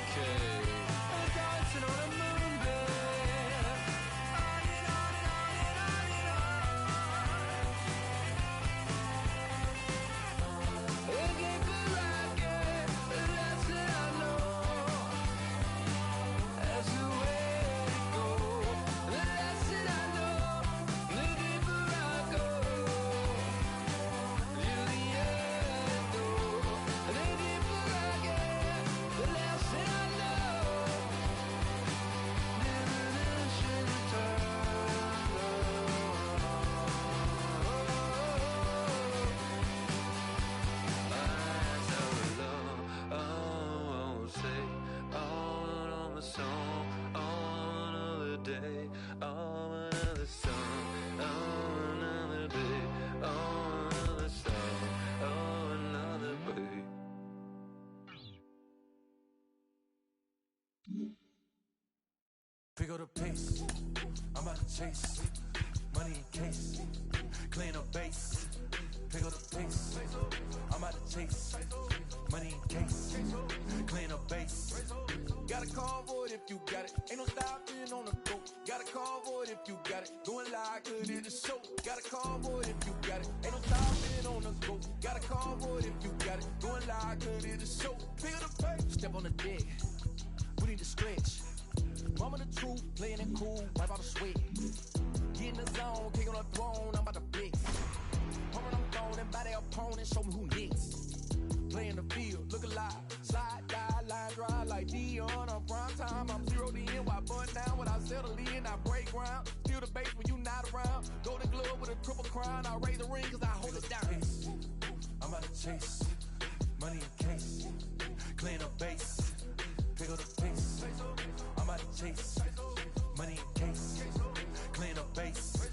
okay. Dancing on a moonbed, on and on and on and on and on. Looking for rocket, that's what I know. That's the way to go. That's what I know. Looking for rocket, Juliet, looking for rocket, that's what I know. Diminishing say on my song, on another day, on another song, on another day, on another song, on another day. Pick up the pace, I'm about to chase money in case, clean up base. Pick up the pace, I'm about to chase money in case, clean up base. Got a convoy if you got it, ain't no stopping on the go. Got a convoy if you got it, going live, good in the show. Got a convoy if you got it, ain't no stopping on the go. Got a convoy if you got it, going live, good in the show. Pick up the pace, step on the deck, we need to stretch. Mama the truth, playing it cool, wipe out the sweat. Get in the zone, kick on the throne, I'm about to blitz. Pumping them phone and by their opponent, show me who next. Play in the field, look alive, slide, die, line drive like Dion on prime time. I'm 0 to end, while bun down when I settle in, I break ground. Steal the base when you not around. Golden glove with a triple crown, I raise the ring cause I hold it down. I'm about to chase money in case, clean up base, pick up the pace. I'm about to chase money in case, clean up base.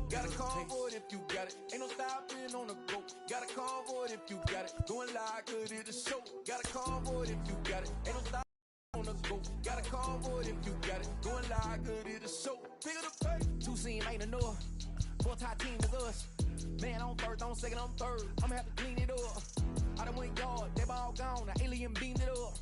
Got a convoy if you got it, ain't no stopping on the go. Got a convoy if you got it, going live, good in the show. Got a convoy if you got it, ain't no stopping on the go. Got a convoy if you got it, going live, good in the show. Pick up the pace. Two scene ain't enough, four tie team is us. Man on first, on second, on third, I'ma have to clean it up. I done went yard, they all gone, the alien beamed it up.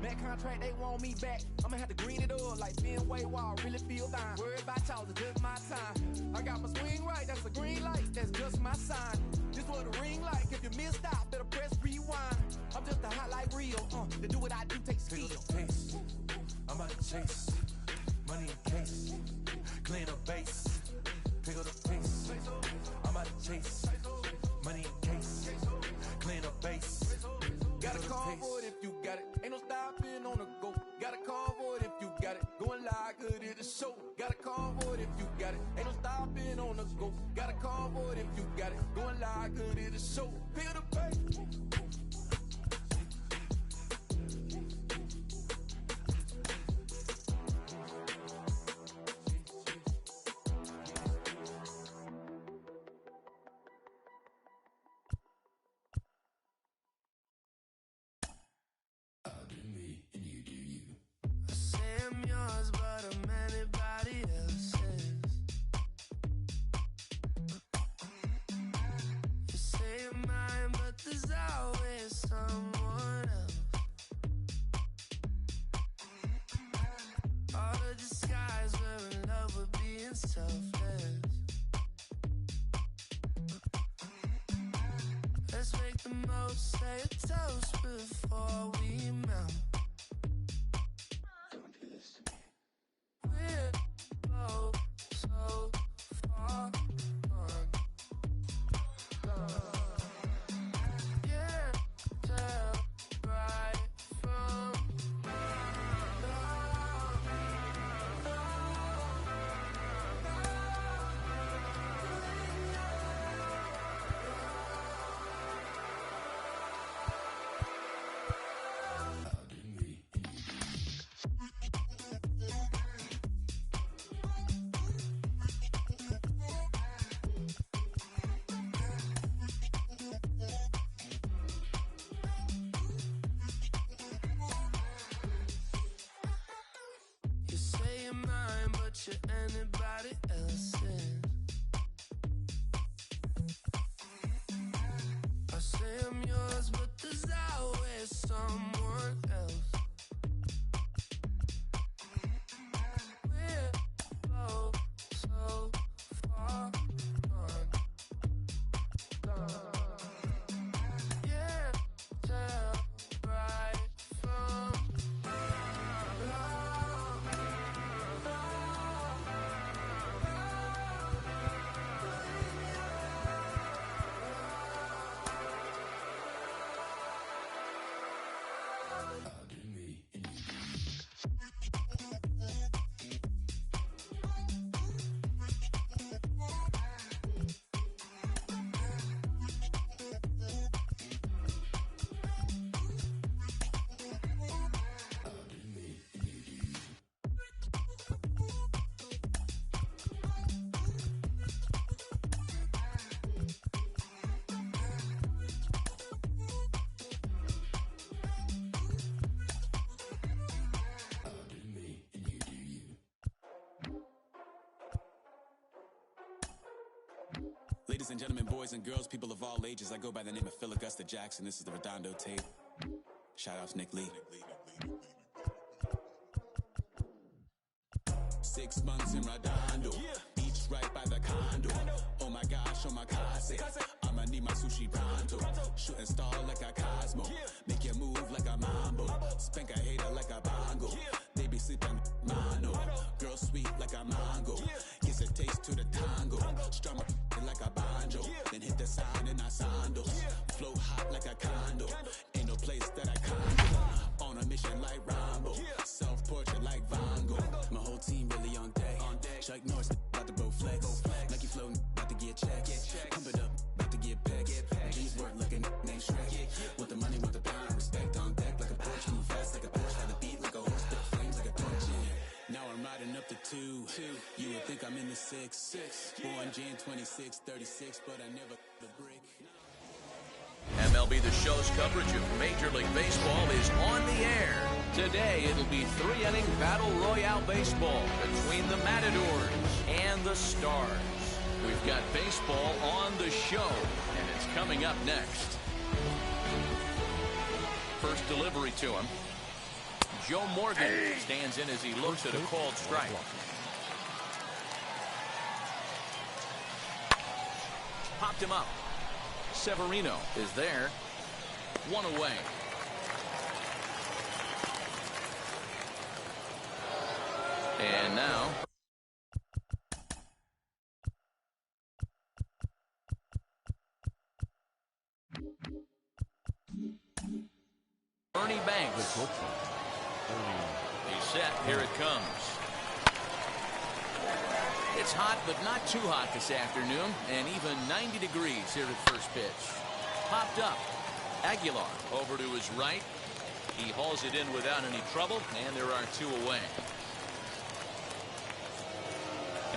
Man contract, they want me back, I'ma have to green it up. Like Fenway Wall, really feel fine. Worried about y'all, it's just my time. I got my swing right, that's a green light, that's just my sign. This what a ring like, if you missed out, better press rewind. I'm just a hot like real, to do what I do takes skill. Pick up the pace, I'm about to chase money in case, clean up base. Pick up the pace, I'm about to chase money in case, clean up base. Got a convoy if you got it, ain't no stopping on the go. Got a convoy if you got it, going live, good in the show. Got a convoy if you got it, ain't no stopping on the go. Got a convoy if you got it, going live, good in the show. Pick up the pace. But I'm anybody else's. You say you're mine, but there's always someone else. All the disguise, we're in love with being selfless. Let's make the most, say a toast before we melt. We're both so far gone. Can't tell right from you say you're mine, but you're anybody else's. I say I'm yours, but there's always someone else. Ladies and gentlemen, boys and girls, people of all ages, I go by the name of Phil Augusta Jackson. This is the Redondo tape. Shout out to Nick Lee. 6 months in Redondo, beach right by the condo. Oh my gosh, oh my casa, I'ma need my sushi pronto. Shooting star like a Cosmo, make you move like a mambo. Spank a hater like a bongo. They be sleeping mano. Girl sweet like a mango. Gives a taste to the tango. Strum it like a banjo. Then hit the sign in our sandals. Flow hot like a condo. Ain't no place that I condo. On a mission like Rambo. Self-portrait like Van Gogh. My whole team really on deck. Chuck Norris about to bow flex. Nike flow about to get checks. Pump it up, about to get bags. These work like a name Shrek. Want the money, want the pound. Respect on deck like a Porsche. Move fast like a Porsche. Have the beat like a horse. Spit flames like a torch. Now I'm riding up to 2. You would think I'm in the 6. Born Jan 26, 36, but I never the brick. MLB The Show's coverage of Major League Baseball is on the air. Today, it'll be 3-inning Battle Royale baseball between the Matadors and the Stars. We've got baseball on the show, and it's coming up next. First delivery to him. Joe Morgan stands in as he looks at a called strike. Popped him up. Severino is there. 1 away. And now Ernie Banks. He's set. Here it comes. It's hot, but not too hot this afternoon, and even 90 degrees here at first pitch. Popped up. Aguilar over to his right. He hauls it in without any trouble, and there are 2 away.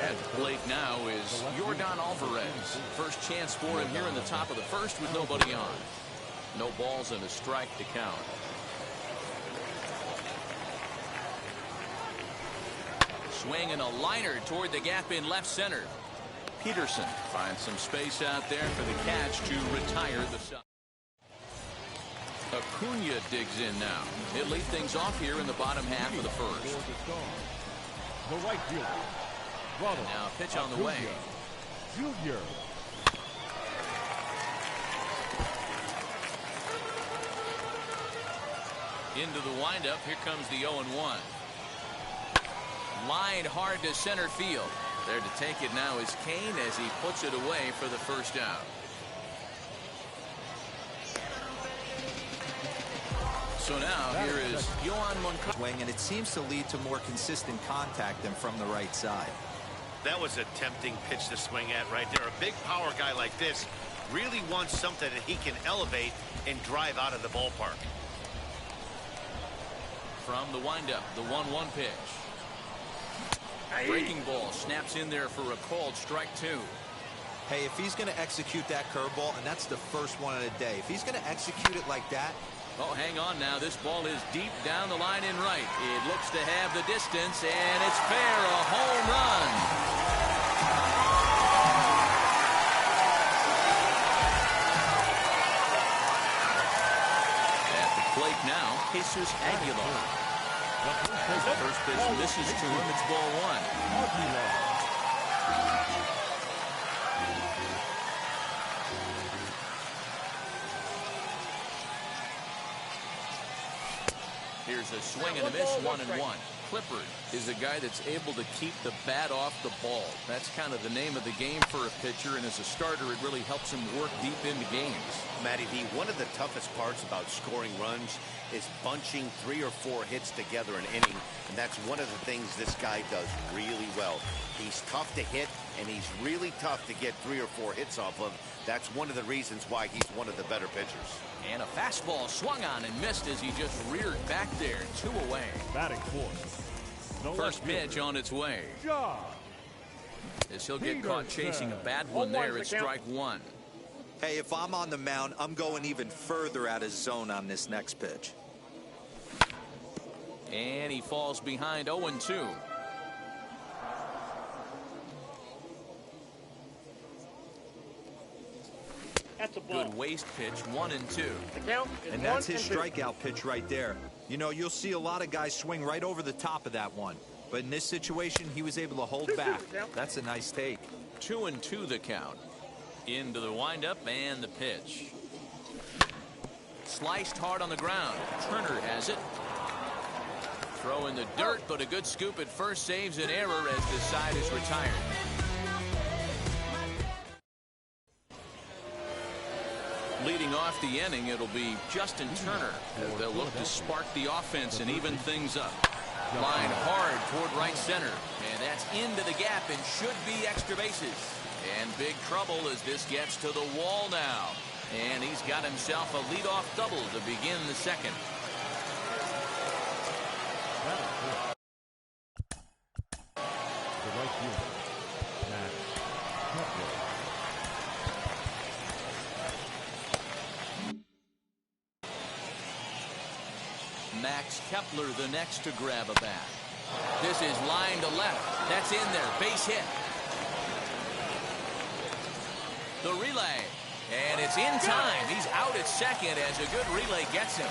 At the plate now is Yordan Alvarez. First chance for him here in the top of the first with nobody on. No balls and a strike to count. Swing and a liner toward the gap in left center. Peterson finds some space out there for the catch to retire the side. Acuna digs in now. He'll lead things off here in the bottom half of the first. The right fielder. Now pitch on the way. Junior. Into the windup. Here comes the 0-1. Lined hard to center field. There to take it now is Kane as he puts it away for the first out. So now here is Yohan Moncada. And it seems to lead to more consistent contact than from the right side. That was a tempting pitch to swing at right there. A big power guy like this really wants something that he can elevate and drive out of the ballpark. From the windup, the 1-1 pitch. Breaking ball snaps in there for a called strike 2. Hey, if he's going to execute that curveball, and that's the first one of the day, if he's going to execute it like that. Oh, hang on now. This ball is deep down the line in right. It looks to have the distance, and it's fair. A home run. At the plate now, Jesus Aguilar. First pitch misses to him. It's ball 1. Here's a swing and a miss, 1-1. Clippard is a guy that's able to keep the bat off the ball. That's kind of the name of the game for a pitcher, and as a starter, it really helps him work deep into games. Matty V, one of the toughest parts about scoring runs is bunching 3 or 4 hits together an inning, and that's one of the things this guy does really well. He's tough to hit, and he's really tough to get 3 or 4 hits off of. That's one of the reasons why he's one of the better pitchers. And a fastball swung on and missed as he just reared back there. 2 away. Batting fourth. First pitch on its way. As he'll get caught chasing a bad one there, it's strike 1. Hey, if I'm on the mound, I'm going even further out of zone on this next pitch. And he falls behind 0-2. That's a ball. Good waist pitch, 1-2. The count is And that's 1 his and 2. strikeout pitch right there. You know, you'll see a lot of guys swing right over the top of that one. But in this situation, he was able to hold back. That's a nice take. 2-2 the count. Into the windup and the pitch. Sliced hard on the ground. Turner has it. Throw in the dirt, but a good scoop at first saves an error as the side is retired. Leading off the inning, it'll be Justin Turner as they'll look to spark the offense and even things up. Line hard toward right center, and that's into the gap and should be extra bases. And big trouble as this gets to the wall now. And he's got himself a leadoff double to begin the second. The right fielder, Max Kepler. Max Kepler the next to grab a bat. This is line to left. That's in there. Base hit. The relay. And it's in time. He's out at second as a good relay gets him.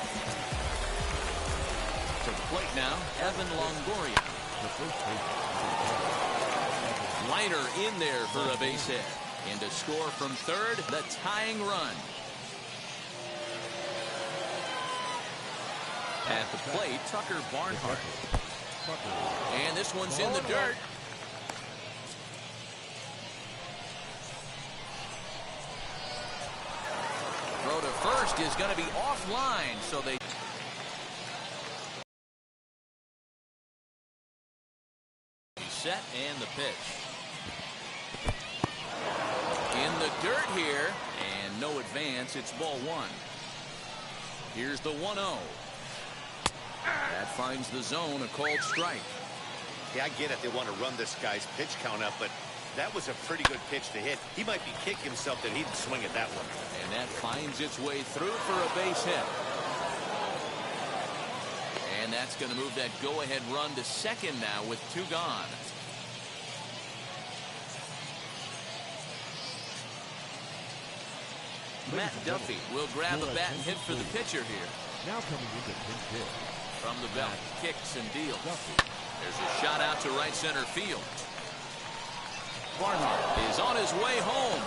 To the plate now, Evan Longoria. Liner in there for a base hit. And to score from third, the tying run. At the plate, Tucker Barnhart. And this one's in the dirt. Throw to first is going to be offline, so they set and the pitch. In the dirt here, and no advance. It's ball one. Here's the 1-0. That finds the zone, a called strike. Yeah, I get it. They want to run this guy's pitch count up, but that was a pretty good pitch to hit. He might be kicking himself that he didn't swing at that one. And that finds its way through for a base hit. And that's going to move that go-ahead run to second now with 2 gone. Matt Duffy will grab a bat and hit for the pitcher here. Now coming into pinch hit. From the belt, kicks and deals. There's a shot out to right center field. Barnhart is on his way home.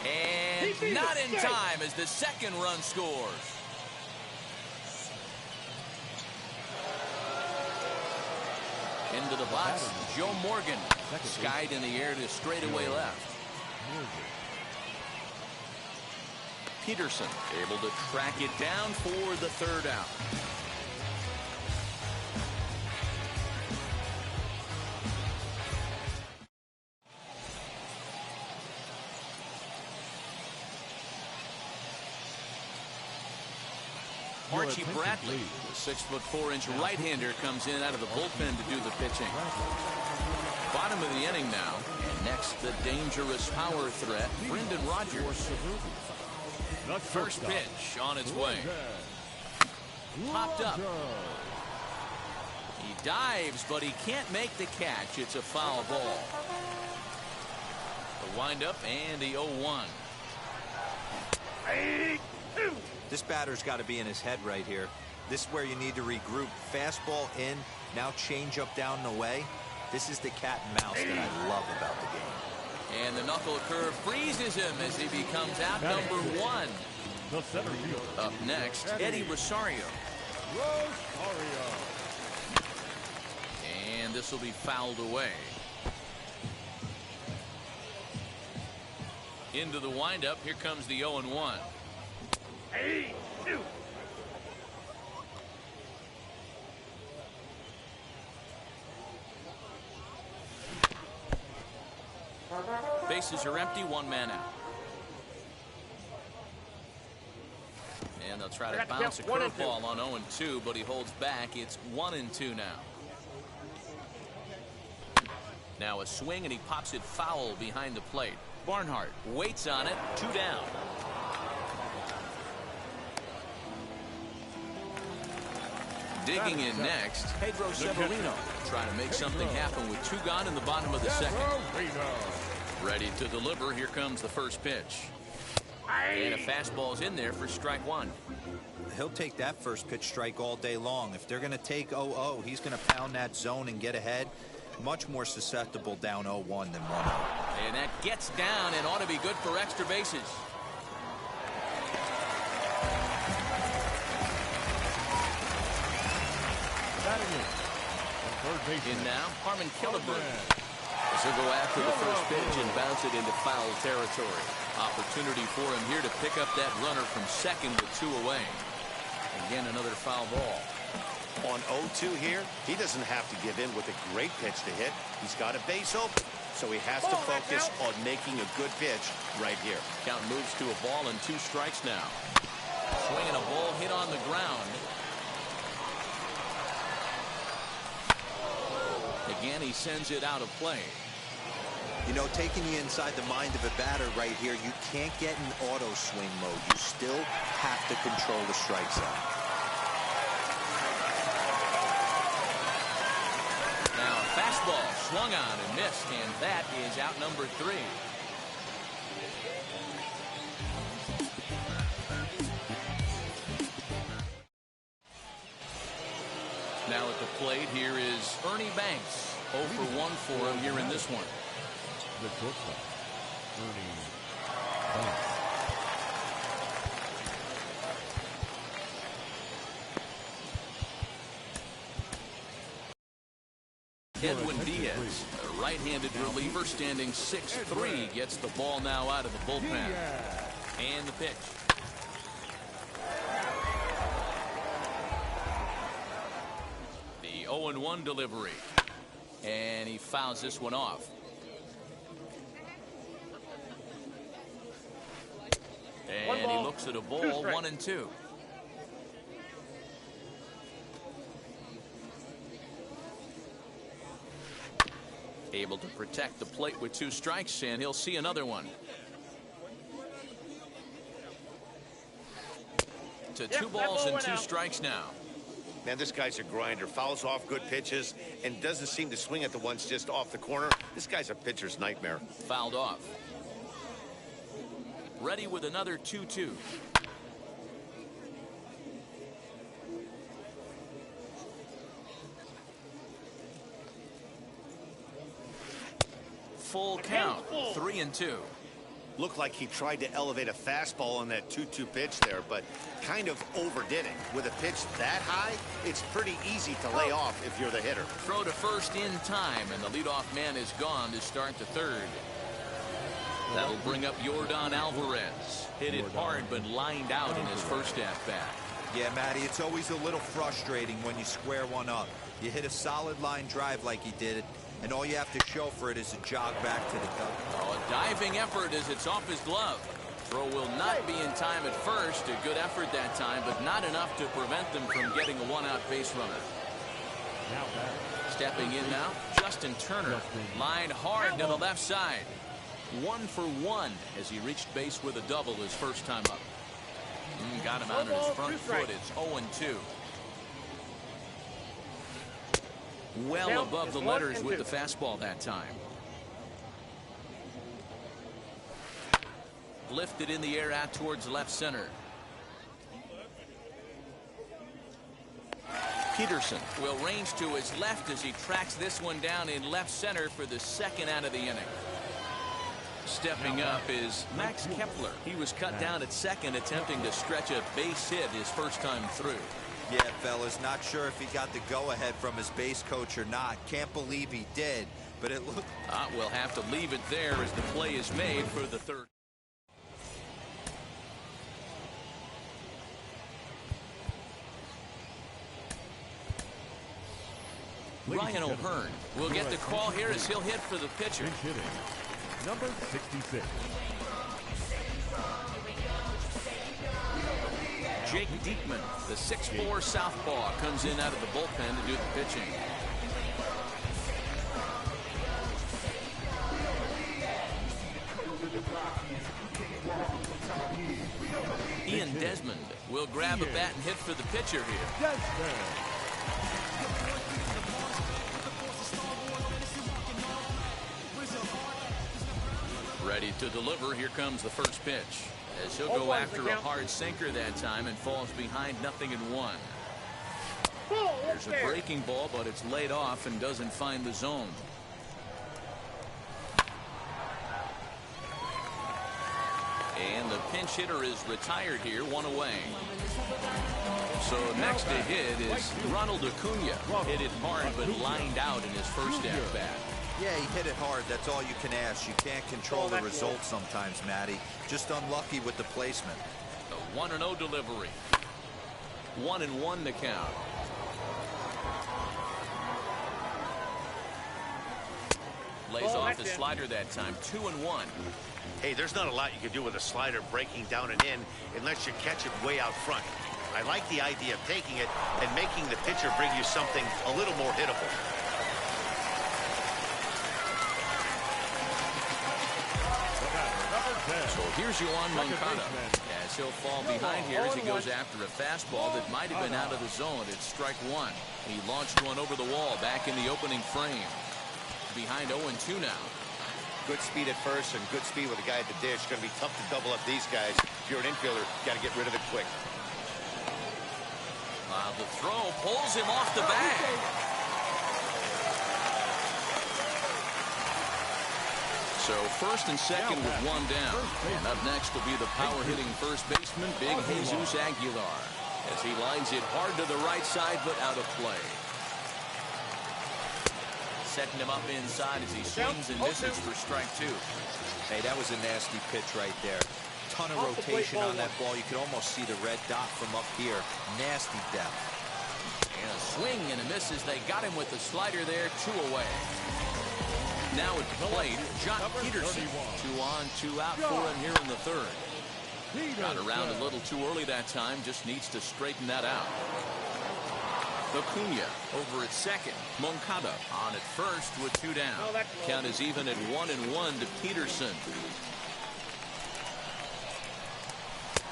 And not in time as the second run scores. Into the box, Joe Morgan. Skied in the air to straightaway left. Peterson able to track it down for the third out. Archie Bradley, the 6'4" right-hander, comes in out of the bullpen to do the pitching. Bottom of the inning now, and next the dangerous power threat, Brendan Rodgers. First pitch on its way. Popped up. He dives, but he can't make the catch. It's a foul ball. The windup and the 0-1. This batter's got to be in his head right here. This is where you need to regroup. Fastball in, now change up down and away. This is the cat and mouse that I love about the game. And the knuckle curve freezes him as he becomes out number 1. The center fielder. Up next, Eddie Rosario. And this will be fouled away. Into the windup, here comes the 0-1. Bases are empty, 1 man out. And they'll try to bounce a curveball on 0-2, but he holds back. It's 1-2 now. Now a swing, and he pops it foul behind the plate. Barnhart waits on it, 2 down. Digging in next, Pedro Severino. Trying to make something happen with 2 gone in the bottom of the second. Ready to deliver. Here comes the first pitch. And a fastball's in there for strike 1. He'll take that first pitch strike all day long. If they're going to take 0-0, he's going to pound that zone and get ahead. Much more susceptible down 0-1 than 1-0. And that gets down and ought to be good for extra bases. In now, Harmon Killebrew. As he'll go after the first pitch and bounce it into foul territory. Opportunity for him here to pick up that runner from second with 2 away. Again, another foul ball. On 0-2 here, he doesn't have to give in with a great pitch to hit. He's got a base open, so he has to focus on making a good pitch right here. Count moves to a ball and 2 strikes now. Swinging a ball hit on the ground. Again, he sends it out of play. You know, taking you inside the mind of a batter right here, you can't get in auto swing mode. You still have to control the strike zone. Now, fastball swung on and missed, and that is out number 3. Now at the plate, here is Ernie Banks. 0 for 1 for him here in this one. The shortstop, Ernie Banks. Edwin Diaz, a right-handed reliever, standing 6'3", gets the ball now out of the bullpen. And the pitch. The 0-1 delivery. And he fouls this one off. And he looks at a ball, 1-2. Able to protect the plate with 2 strikes, and he'll see another one. To 2 balls and 2 strikes now. Man, this guy's a grinder. Fouls off good pitches and doesn't seem to swing at the ones just off the corner. This guy's a pitcher's nightmare. Fouled off. Ready with another 2-2. Full count, 3-2. Looked like he tried to elevate a fastball on that 2-2 pitch there, but kind of overdid it. With a pitch that high, it's pretty easy to lay off if you're the hitter. Throw to first in time, and the leadoff man is gone to start the third. That'll bring up Yordan Alvarez. Hit it hard, but lined out in his first at-bat. Yeah, Matty, it's always a little frustrating when you square one up. You hit a solid line drive like he did, and all you have to show for it is a jog back to the dugout. Oh, a diving effort as it's off his glove. Throw will not be in time at first. A good effort that time, but not enough to prevent them from getting a one-out base runner. Stepping in now, Justin Turner. Lined hard to the left side. 1 for 1 as he reached base with a double his first time up. Got him out on his front foot. It's 0-2. Well above the letters with the fastball that time. Lifted in the air out towards left center. Peterson will range to his left as he tracks this one down in left center for the second out of the inning. Stepping up is Max Kepler. He was cut down at second, attempting to stretch a base hit his first time through. Yeah, fellas, not sure if he got the go-ahead from his base coach or not. Can't believe he did, but it looked... We'll have to leave it there as the play is made for the third. Ryan O'Hearn will get the call here as he'll hit for the pitcher. Number 66. Jake Diekman, the 6'4" southpaw, comes in out of the bullpen to do the pitching. Ian Desmond will grab a bat and hit for the pitcher here. Ready to deliver. Here comes the first pitch. As he'll go after a hard sinker that time and falls behind 0-1. There's a breaking ball, but it's laid off and doesn't find the zone. And the pinch hitter is retired here, one away. So next to hit is Ronald Acuna. Hit it hard, but lined out in his first at-bat. Yeah, he hit it hard. That's all you can ask. You can't control the result sometimes, Matty. Just unlucky with the placement. A 1-0 delivery. 1-1 the count. Lays off the slider that time. 2-1. Hey, there's not a lot you can do with a slider breaking down and in unless you catch it way out front. I like the idea of taking it and making the pitcher bring you something a little more hittable. So here's Yoan Moncada, as he'll fall behind here as he goes after a fastball that might have been out of the zone. It's strike one. He launched one over the wall back in the opening frame. Behind 0-2 now. Good speed at first and good speed with the guy at the dish. Going to be tough to double up these guys. If you're an infielder, got to get rid of it quick. The throw pulls him off the bag. So first and second with one down. And up next will be the power-hitting first baseman, Big Jesus Aguilar, as he lines it hard to the right side, but out of play. Setting him up inside as he swings and misses for strike two. Hey, that was a nasty pitch right there. Ton of rotation on that ball. You could almost see the red dot from up here. Nasty depth. And a swing and a miss as they got him with the slider there. 2 away. Now at the plate, Jock Peterson. 2 on, 2 out for him here in the third. Got around a little too early that time. Just needs to straighten that out. Acuna over at second. Moncada on at first with 2 down. Count is even at 1-1 to Peterson.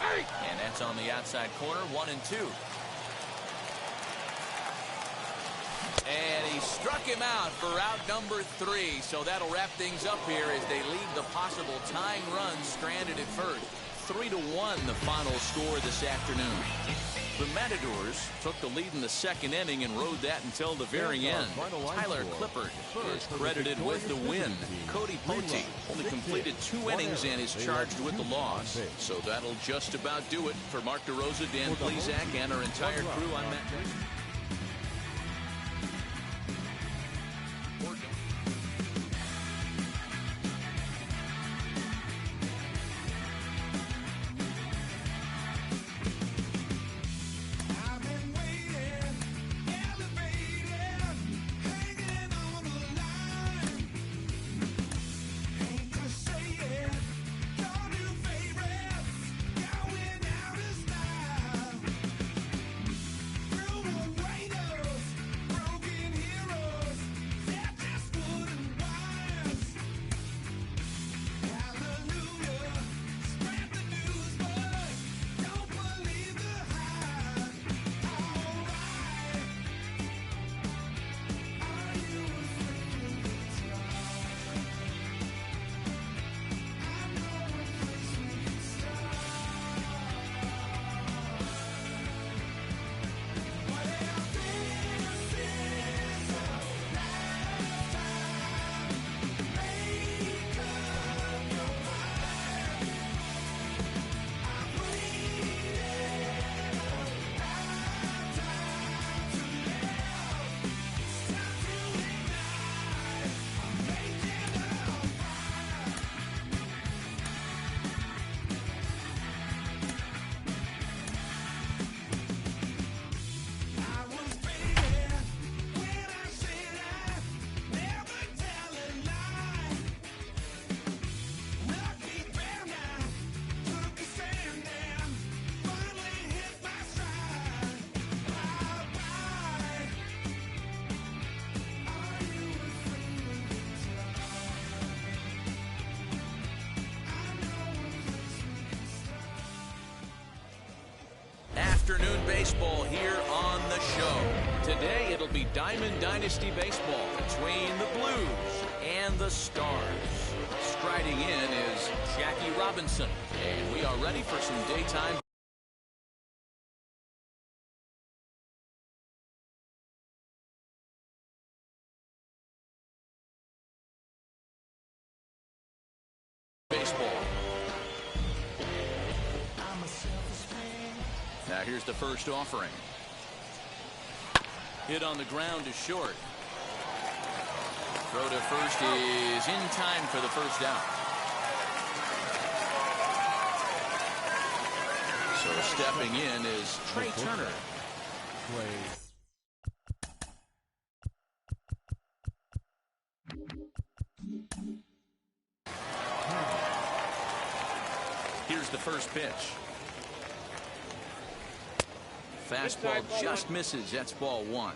And that's on the outside corner. 1-2. And he struck him out for out number 3. So that'll wrap things up here as they leave the possible tying run stranded at first. 3-1 the final score this afternoon. The Matadors took the lead in the second inning and rode that until the very end. Tyler Clippard is credited with the win. Cody Pote only completed 2 innings and is charged with the loss. So that'll just about do it. For Mark DeRosa, Dan Plesac, and our entire crew, I'm Matt Jackson. Afternoon baseball here on the show. Today it'll be Diamond Dynasty Baseball between the Blues and the Stars. Striding in is Jackie Robinson. And we are ready for some daytime baseball. Now here's the first offering. Hit on the ground to short. Throw to first is in time for the first out. So stepping in is Trey Turner. Here's the first pitch. Fastball just misses. That's ball one.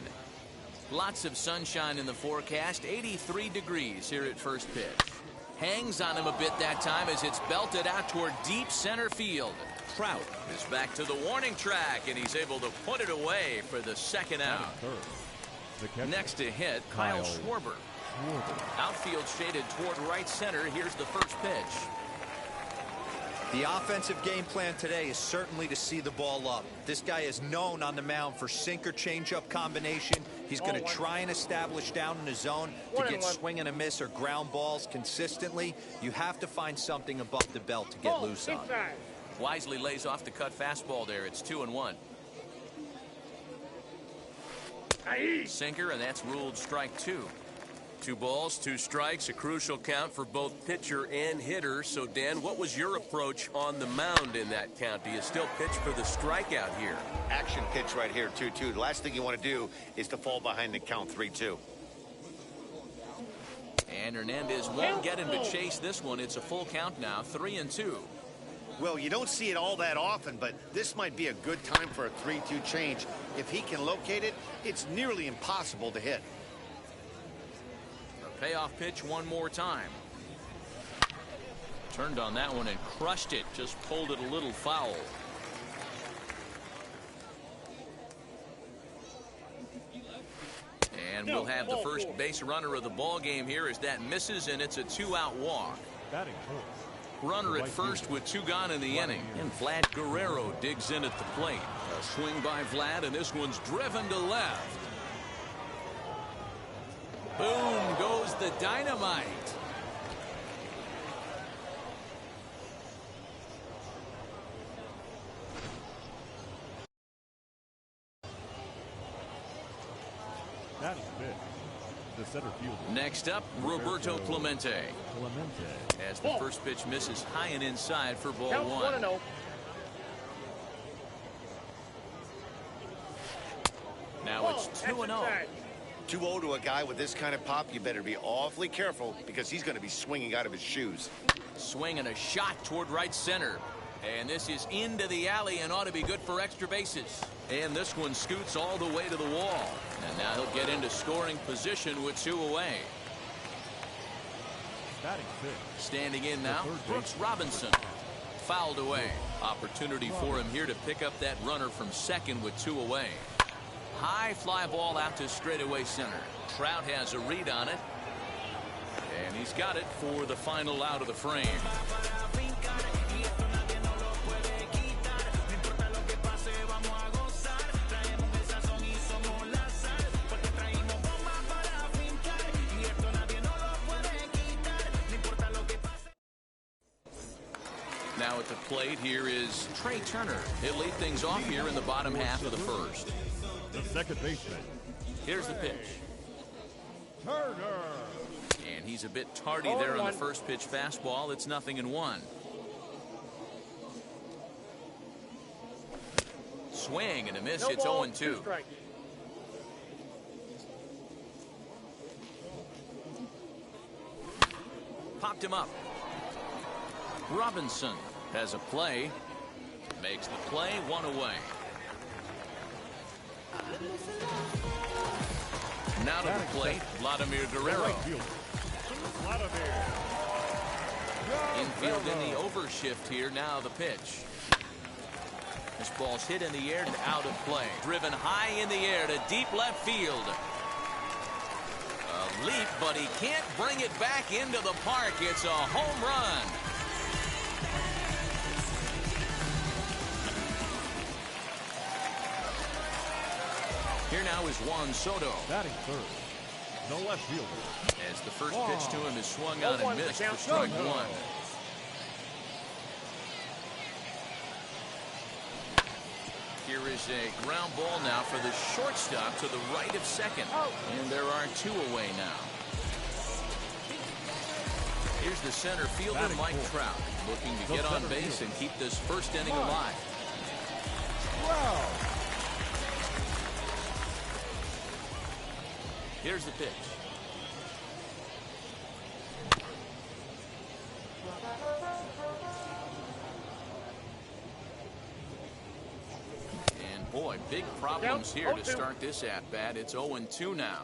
Lots of sunshine in the forecast. 83 degrees here at first pitch. Hangs on him a bit that time as it's belted out toward deep center field. Trout is back to the warning track, and he's able to put it away for the second out. Next to hit, Kyle Schwarber. Outfield shaded toward right center. Here's the first pitch. The offensive game plan today is certainly to see the ball up. This guy is known on the mound for sinker changeup combination. He's going to try and establish down in the zone to get swing and a miss or ground balls consistently. You have to find something above the belt to get loose on. Wisely lays off the cut fastball there. It's 2-1. Sinker, and that's ruled strike two. 2 balls, 2 strikes, a crucial count for both pitcher and hitter. So, Dan, what was your approach on the mound in that count? Do you still pitch for the strikeout here? Action pitch right here, 2-2. The last thing you want to do is to fall behind the count 3-2. And Hernandez won't get him to chase this one. It's a full count now, 3-2. Well, you don't see it all that often, but this might be a good time for a 3-2 change. If he can locate it, it's nearly impossible to hit. Payoff pitch one more time. Turned on that one and crushed it. Just pulled it a little foul. And we'll have the first base runner of the ball game here as that misses, and it's a 2-out walk. Runner at first with 2 gone in the inning. And Vlad Guerrero digs in at the plate. A swing by Vlad, and this one's driven to left. Boom goes the dynamite. That's big. The center fielder. Next up, Roberto Clemente. As the first pitch misses high and inside for ball one. Now it's 2-0. 2-0 to a guy with this kind of pop, you better be awfully careful because he's going to be swinging out of his shoes. Swing and a shot toward right center. And this is into the alley and ought to be good for extra bases. And this one scoots all the way to the wall. And now he'll get into scoring position with 2 away. Standing in now, Brooks Robinson. Fouled away. Opportunity for him here to pick up that runner from second with 2 away. High fly ball out to straightaway center. Trout has a read on it. And he's got it for the final out of the frame. Now at the plate here is Trey Turner. He'll lead things off here in the bottom half of the first. The second baseman. Here's the pitch. Turner. And he's a bit tardy there on the first pitch fastball. It's 0-1. Swing and a miss. It's 0-2. Popped him up. Robinson has a play. Makes the play, 1 away. Now to the plate, Vladimir Guerrero. Infield in the overshift here. Now the pitch. This ball's hit in the air and out of play. Driven high in the air to deep left field. A leap, but he can't bring it back into the park. It's a home run. Here now is Juan Soto. Batting third. No left fielder. As the first pitch to him is swung on and missed for strike one. Here is a ground ball now for the shortstop to the right of second. And there are two away now. Here's the center fielder, Mike Trout, looking to get on base and keep this first inning alive. Wow. Here's the pitch. And boy, big problems here to start this at-bat. It's 0-2 now.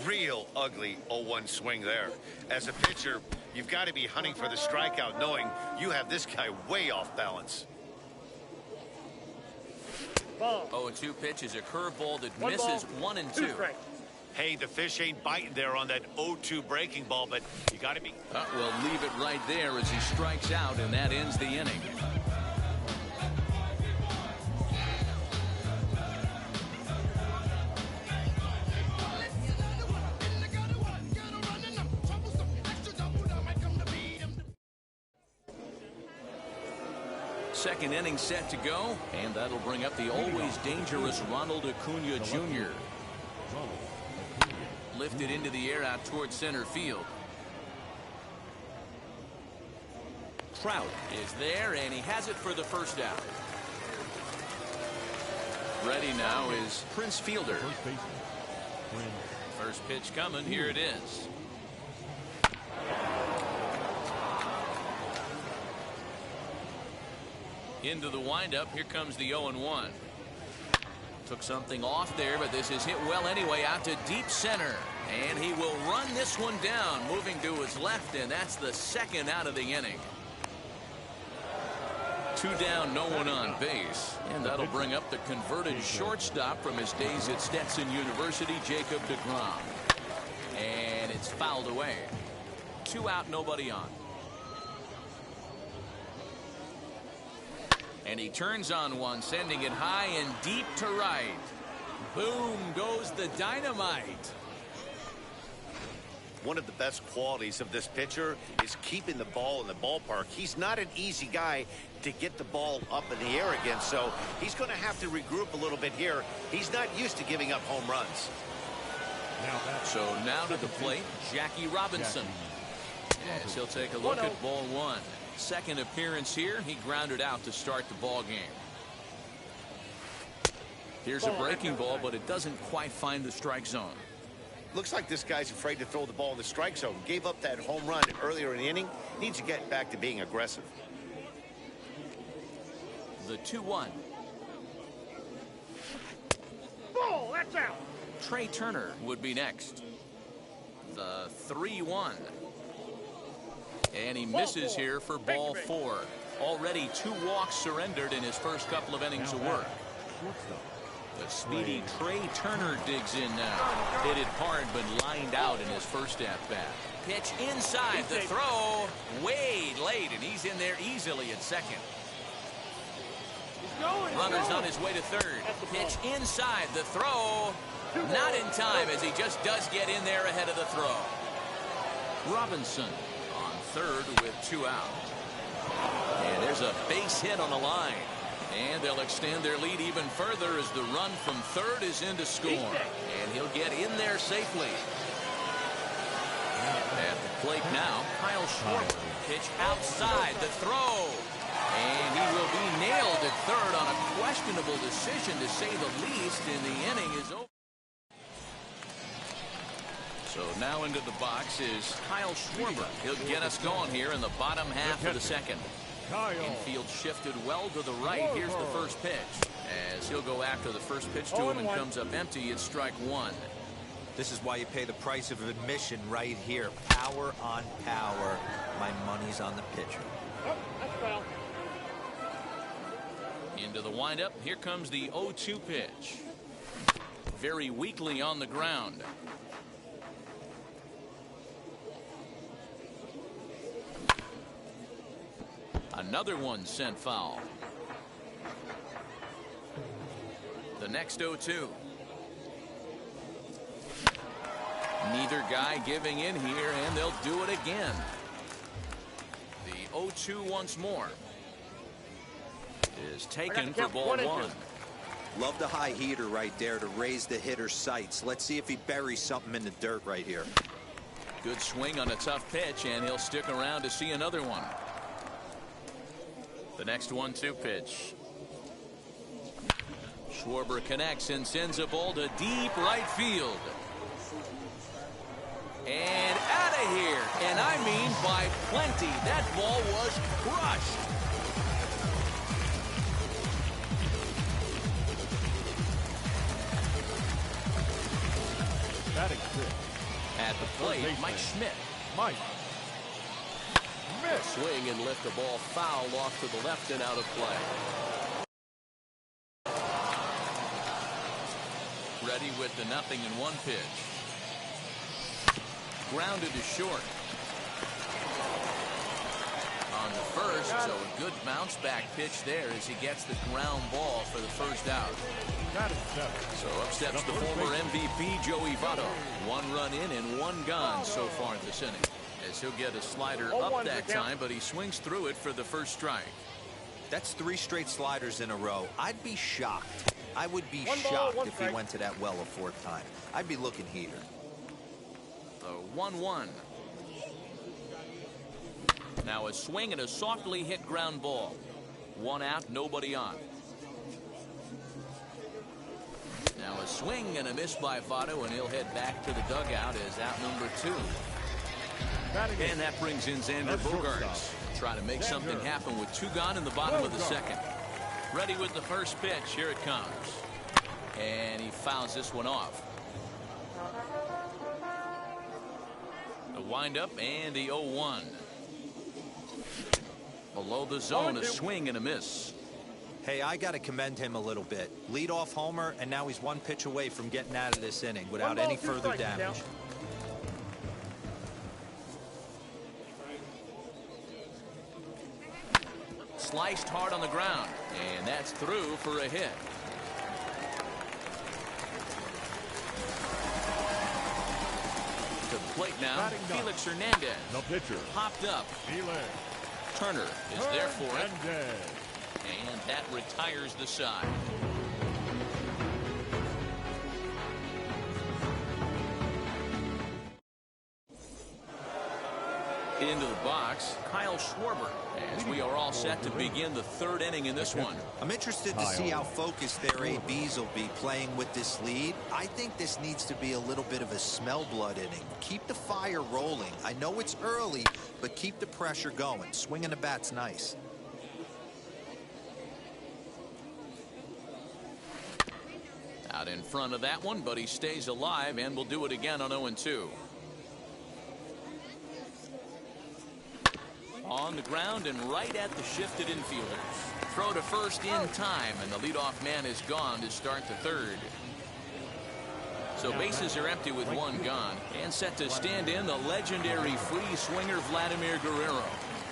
Real ugly 0-1 swing there. As a pitcher, you've got to be hunting for the strikeout, knowing you have this guy way off balance. 0-2 pitch is a curveball that misses 1-2. Hey, the fish ain't biting there on that 0-2 breaking ball, but you got to be. We'll leave it right there as he strikes out, and that ends the inning. Second inning set to go, and that'll bring up the always dangerous Ronald Acuna Jr. Lifted into the air out towards center field. Trout is there, and he has it for the first out. Ready now is Prince Fielder. First pitch coming. Here it is. Into the windup. Here comes the 0-1. Took something off there, but this is hit well anyway, out to deep center. And he will run this one down, moving to his left, and that's the second out of the inning. Two down, no one on base. And that'll bring up the converted shortstop from his days at Stetson University, Jacob deGrom. And it's fouled away. Two out, nobody on. And he turns on one, sending it high and deep to right. Boom goes the dynamite. One of the best qualities of this pitcher is keeping the ball in the ballpark. He's not an easy guy to get the ball up in the air again, so he's going to have to regroup a little bit here. He's not used to giving up home runs. So now to the plate, Jackie Robinson. As he'll take a look at ball one. Second appearance here, he grounded out to start the ball game. Here's a breaking ball, but it doesn't quite find the strike zone. Looks like this guy's afraid to throw the ball in the strike zone. Gave up that home run earlier in the inning. Needs to get back to being aggressive. The 2-1. Ball, that's out. Trey Turner would be next. The 3-1. And he misses here for ball four. Already 2 walks surrendered in his first couple of innings of work. The speedy Trey Turner digs in now. Hit it hard, but lined out in his first at-bat. Pitch inside, the throw way late, and he's in there easily at second. Runner's on his way to third. Pitch inside, the throw not in time, as he just does get in there ahead of the throw. Robinson on third with 2 out. And there's a base hit on the line. And they'll extend their lead even further as the run from third is in to score. And he'll get in there safely. At the plate now, Kyle Schwarber. Pitch outside, the throw. And he will be nailed at third on a questionable decision, to say the least, and the inning is over. So now into the box is Kyle Schwarber. He'll get us going here in the bottom half of the second. Infield shifted well to the right. Here's the first pitch. As he'll go after the first pitch to him and comes up empty, it's strike one. This is why you pay the price of admission right here. Power on power. My money's on the pitcher. Oh, that's foul. Into the windup. Here comes the 0-2 pitch. Very weakly on the ground. Another one sent foul. The next 0-2. Neither guy giving in here, and they'll do it again. The 0-2 once more is taken for ball one. Love the high heater right there to raise the hitter's sights. Let's see if he buries something in the dirt right here. Good swing on a tough pitch, and he'll stick around to see another one. The next 1-2 pitch. Schwarber connects and sends a ball to deep right field. And out of here. And I mean by plenty. That ball was crushed. Batting fifth. At the plate, Mike Schmidt. Mike. A swing and lift the ball foul off to the left and out of play. Ready with the 0-1 pitch. Grounded to short. On the first, so a good bounce back pitch there as he gets the ground ball for the first out. So up steps the former MVP Joey Votto. 1 run in and 1 gone so far this inning. As he'll get a slider up that time, but he swings through it for the first strike. That's 3 straight sliders in a row. I'd be shocked. I would be shocked if he went to that well a 4th time. I'd be looking heater. The 1-1. Now a swing and a softly hit ground ball. 1 out, nobody on. Now a swing and a miss by Votto, and he'll head back to the dugout as out number 2. And that brings in Xander Bogaerts. Try to make something happen with 2 gone in the bottom of the 2nd. Ready with the first pitch. Here it comes. And he fouls this one off. The windup and the 0-1. Below the zone, a swing and a miss. Hey, I got to commend him a little bit. Leadoff homer, and now he's 1 pitch away from getting out of this inning without any further damage. Sliced hard on the ground, and that's through for a hit. To the plate now, Felix Hernandez. No pitcher. Popped up. Felix. Turner is there for it. And that retires the side. Into the box, Kyle Schwarber, as we are all set to begin the 3rd inning in this one. I'm interested to see how focused their ABs will be playing with this lead. I think this needs to be a little bit of a smell blood inning. Keep the fire rolling. I know it's early, but keep the pressure going. Swinging the bat's nice. Out in front of that one, but he stays alive and will do it again on 0-2. On the ground and right at the shifted infielders. Throw to first in time, and the leadoff man is gone to start the 3rd. So bases are empty with 1 gone, and set to stand in the legendary free swinger Vladimir Guerrero.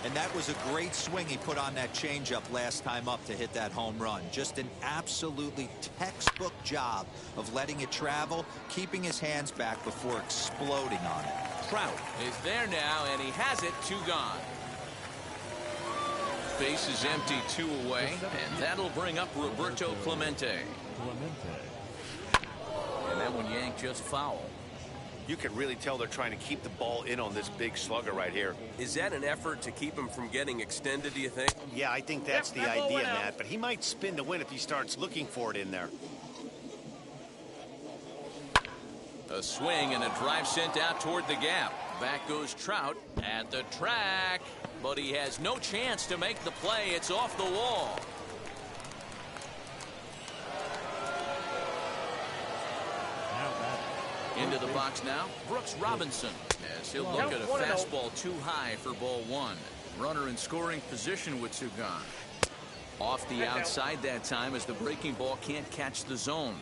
And that was a great swing he put on that changeup last time up to hit that home run. Just an absolutely textbook job of letting it travel, keeping his hands back before exploding on it. Trout is there now, and he has it. 2 gone. Base is empty, 2 away, and that'll bring up Roberto Clemente. And that one yanked just foul. You can really tell they're trying to keep the ball in on this big slugger right here. Is that an effort to keep him from getting extended, do you think? Yeah, I think that's the idea, Matt, but he might spin to win if he starts looking for it in there. A swing and a drive sent out toward the gap. Back goes Trout at the track, but he has no chance to make the play. It's off the wall. Into the box now, Brooks Robinson, as he'll look at a fastball too high for ball 1. Runner in scoring position with 2 gone. Off the outside that time as the breaking ball can't catch the zone.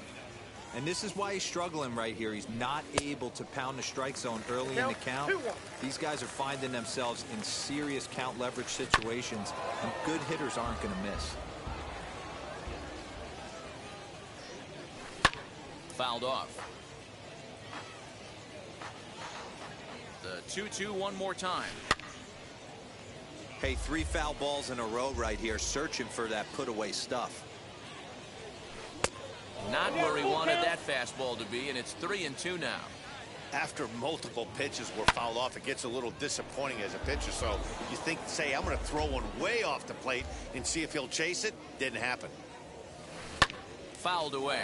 And this is why he's struggling right here. He's not able to pound the strike zone early in the count. These guys are finding themselves in serious count leverage situations, and good hitters aren't going to miss. Fouled off. The 2-2 one more time. Hey, 3 foul balls in a row right here, searching for that put-away stuff. Not where he wanted that fastball to be, and it's 3-2 now. After multiple pitches were fouled off, it gets a little disappointing as a pitcher. So you think, say, I'm going to throw one way off the plate and see if he'll chase it. Didn't happen. Fouled away.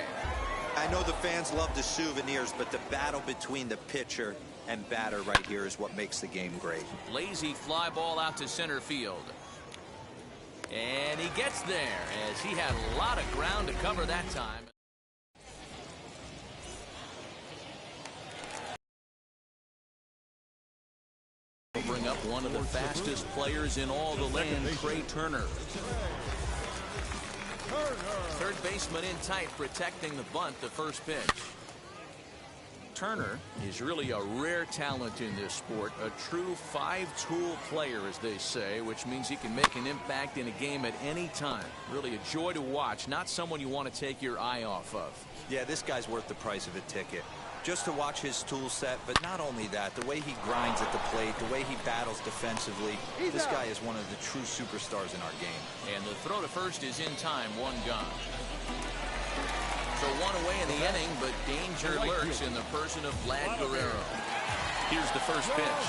I know the fans love the souvenirs, but the battle between the pitcher and batter right here is what makes the game great. Lazy fly ball out to center field. And he gets there as he had a lot of ground to cover that time. We'll bring up one of the fastest players in all the land, Trey Turner. Third baseman in tight, protecting the bunt, the first pitch. Turner is really a rare talent in this sport, a true 5-tool player, as they say, which means he can make an impact in a game at any time. Really a joy to watch, not someone you want to take your eye off of. Yeah, this guy's worth the price of a ticket. Just to watch his tool set, but not only that, the way he grinds at the plate, the way he battles defensively, this guy is one of the true superstars in our game. And the throw to first is in time, 1 gone. So 1 away in the inning, but danger lurks in the person of Vlad Guerrero. Here's the first pitch.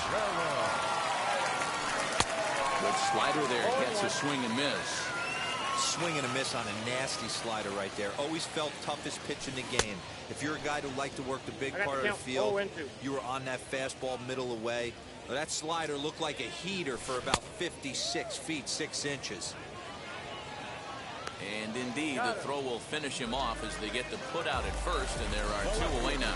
Good slider there, gets a swing and miss. Swing and a miss on a nasty slider right there. Always felt toughest pitch in the game. If you're a guy who liked to work the big part of the field, you were on that fastball middle away. Well, that slider looked like a heater for about 56 feet 6 inches. And indeed, the throw will finish him off as they get the put out at first, and there are 2 away now.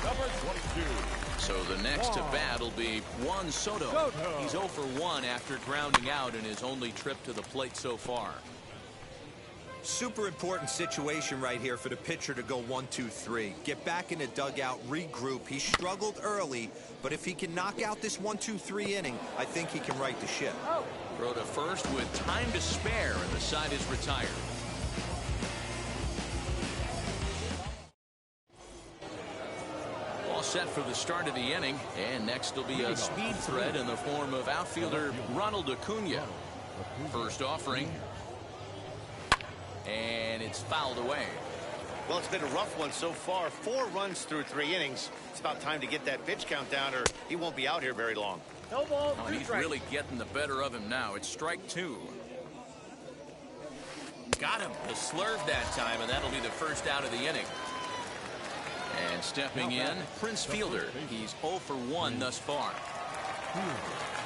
So the next to bat will be Juan Soto. He's 0 for 1 after grounding out in his only trip to the plate so far. Super important situation right here for the pitcher to go 1-2-3. Get back in the dugout, regroup. He struggled early, but if he can knock out this 1-2-3 inning, I think he can right the ship. Throw to first with time to spare, and the side is retired. All set for the start of the inning, and next will be a speed threat in the form of outfielder Ronald Acuna. First offering. And it's fouled away. Well, it's been a rough one so far. 4 runs through 3 innings. It's about time to get that pitch count down, or he won't be out here very long. No ball, oh, he's really getting the better of him now. It's strike 2. Got him. The slurve that time, and that'll be the first out of the inning. And stepping in, Prince Fielder. He's 0 for 1 thus far.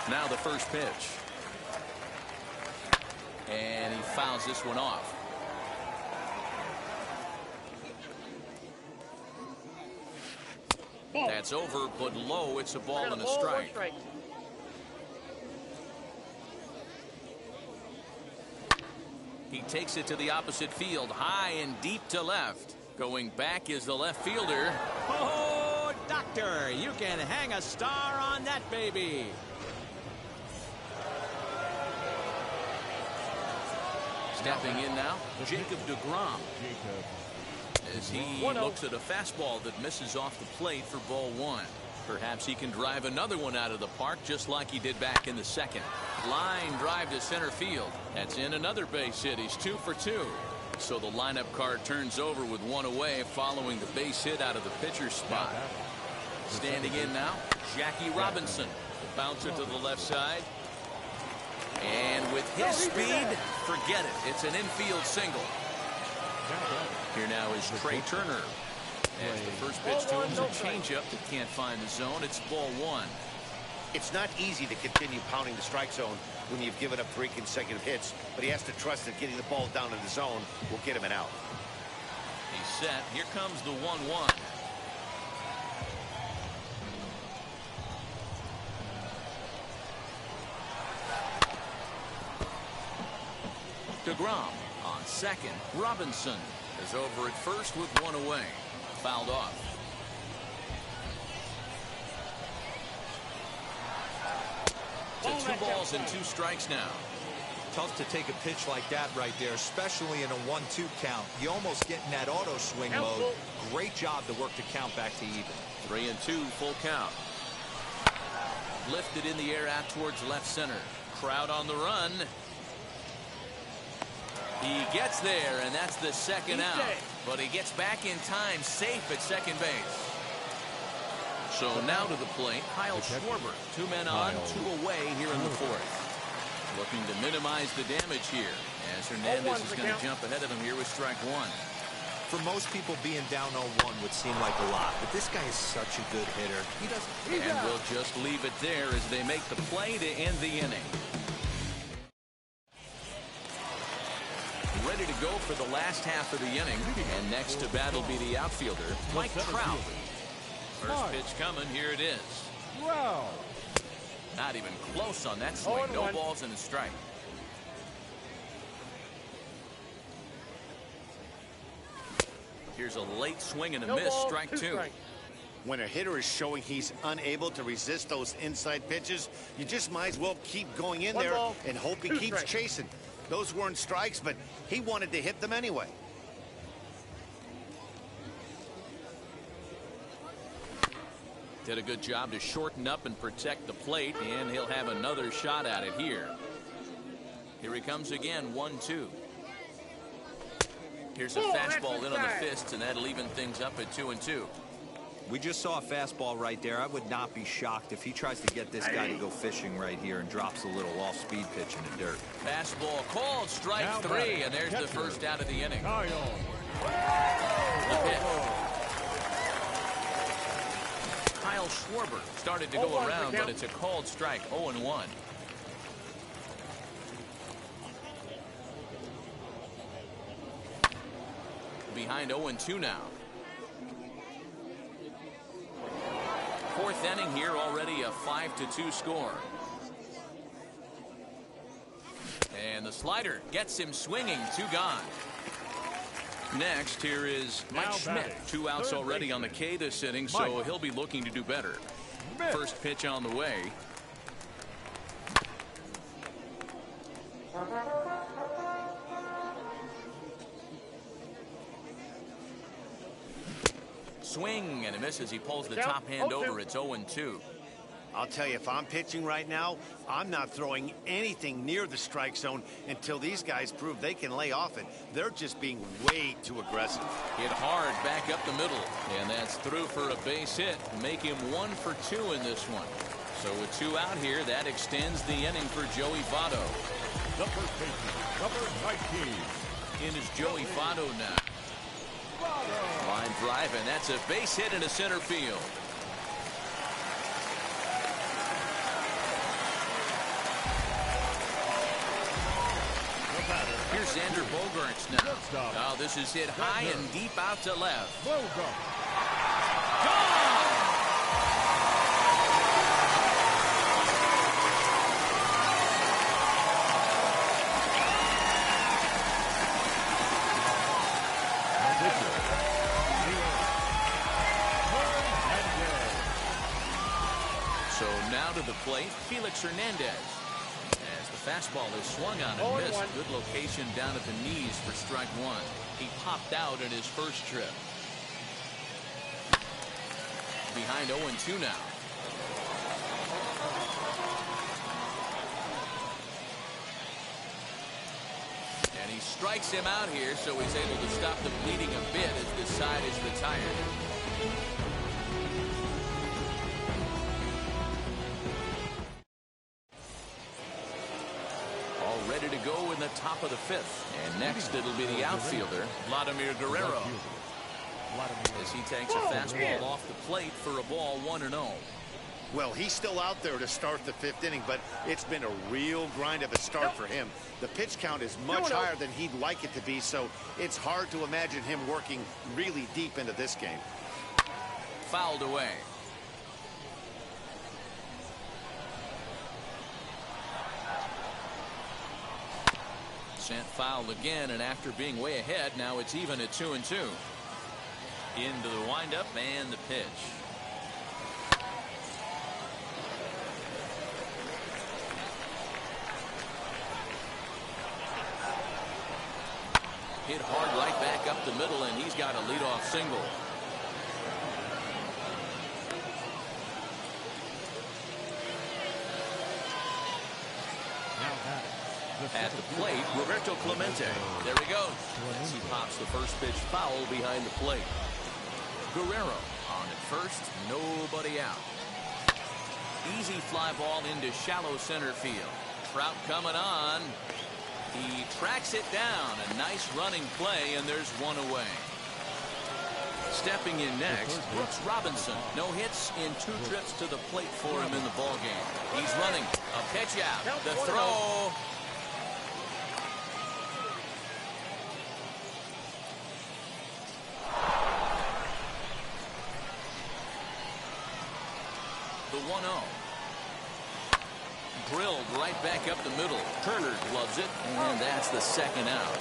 Now the first pitch. And he fouls this one off. That's over, but low. It's a ball and a strike. He takes it to the opposite field, high and deep to left. Going back is the left fielder. Oh, doctor, you can hang a star on that baby. Stepping in now, Jacob deGrom. As he looks at a fastball that misses off the plate for ball 1. Perhaps he can drive another one out of the park just like he did back in the second. Line drive to center field. That's in another base hit. He's 2 for 2. So the lineup card turns over with 1 away following the base hit out of the pitcher's spot. Standing in now, Jackie Robinson. The bouncer to the left side. And with his speed, forget it. It's an infield single. Here now is Trey Turner. As the first pitch to him is a changeup that can't find the zone. It's ball 1. It's not easy to continue pounding the strike zone when you've given up 3 consecutive hits, but he has to trust that getting the ball down in the zone will get him an out. He's set. Here comes the 1-1. deGrom on On second, Robinson is over at first with one away. Fouled off. To 2 balls and 2 strikes now. Tough to take a pitch like that right there, especially in a 1-2 count. You almost get in that auto swing mode. Great job to work the count back to even. 3-2, full count. Lifted in the air out towards left center. Crowd on the run. He gets there, and that's the second out. But he gets back in time, safe at second base. So now to the plate, Kyle Schwarber. 2 men on, 2 away here in the 4th. Looking to minimize the damage here, as Hernandez is going to jump ahead of him here with strike 1. For most people, being down 0-1 would seem like a lot, but this guy is such a good hitter. He doesn't. And we'll just leave it there as they make the play to end the inning. Ready to go for the last half of the inning, and next to bat will be the outfielder, Mike Trout. First pitch coming, here it is. Wow. Not even close on that swing. No balls and a strike. Here's a late swing and a miss. Strike 2. When a hitter is showing he's unable to resist those inside pitches, you just might as well keep going in there and hope he keeps chasing. Those weren't strikes, but he wanted to hit them anyway. Did a good job to shorten up and protect the plate, and he'll have another shot at it here. Here he comes again, 1-2. Here's a fastball in on the fists, and that'll even things up at 2-2. We just saw a fastball right there. I would not be shocked if he tries to get this guy to go fishing right here and drops a little off-speed pitch in the dirt. Fastball called, strike 3, and there's the first out of the inning. The pitch. Kyle Schwarber started to go around, but it's a called strike, 0-1. Behind 0-2 now. 4th inning here, already a 5-2 score. And the slider gets him swinging, 2 gone. Next, here is Mike Schmidt. 2 outs already on the K this inning, so he'll be looking to do better. First pitch on the way. Swing and a miss as he pulls the top hand over. It's 0-2. I'll tell you, if I'm pitching right now, I'm not throwing anything near the strike zone until these guys prove they can lay off it. They're just being way too aggressive. Hit hard back up the middle, and that's through for a base hit. Make him 1 for 2 in this one. So with 2 out here, that extends the inning for Joey Votto. The first baseman, number 19. In is Joey Votto now. Line drive, and that's a base hit into center field. Here's Xander Bogaerts now. Oh, this is hit high and deep out to left. Gone! So now to the plate, Felix Hernandez. As the fastball is swung on and missed. Good location down at the knees for strike 1. He popped out in his first trip. Behind 0-2 now. And he strikes him out here, so he's able to stop the bleeding a bit as this side is retired. Ready to go in the top of the 5th. And next it'll be the outfielder, Vladimir Guerrero. As he takes a fastball off the plate for a ball, 1-0. Well, he's still out there to start the 5th inning, but it's been a real grind of a start for him. The pitch count is much higher than he'd like it to be, so it's hard to imagine him working really deep into this game. Fouled away. Sent foul again, and after being way ahead, now it's even at 2-2. Into the windup and the pitch. Hit hard right back up the middle, and he's got a leadoff single. At the plate, Roberto Clemente. There he goes. As he pops the first pitch foul behind the plate. Guerrero on at first, nobody out. Easy fly ball into shallow center field. Trout coming on. He tracks it down. A nice running play, and there's one away. Stepping in next, Brooks Robinson. No hits in 2 trips to the plate for him in the ballgame. He's running. A pitch out. The throw. The 1-0. Drilled right back up the middle. Turner gloves it, and that's the second out.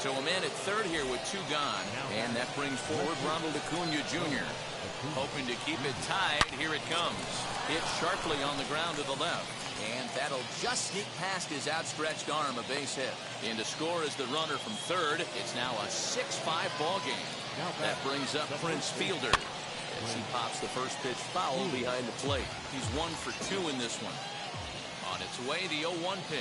So a man at third here with 2 gone, and that brings forward Ronald Acuna Jr. Hoping to keep it tied. Here it comes. Hit sharply on the ground to the left, and that'll just sneak past his outstretched arm, a base hit. In to score is the runner from third. It's now a 6-5 ball game. That brings up Prince Fielder as he pops the first pitch foul behind the plate. He's 1 for 2 in this one. On its way, the 0-1 pitch.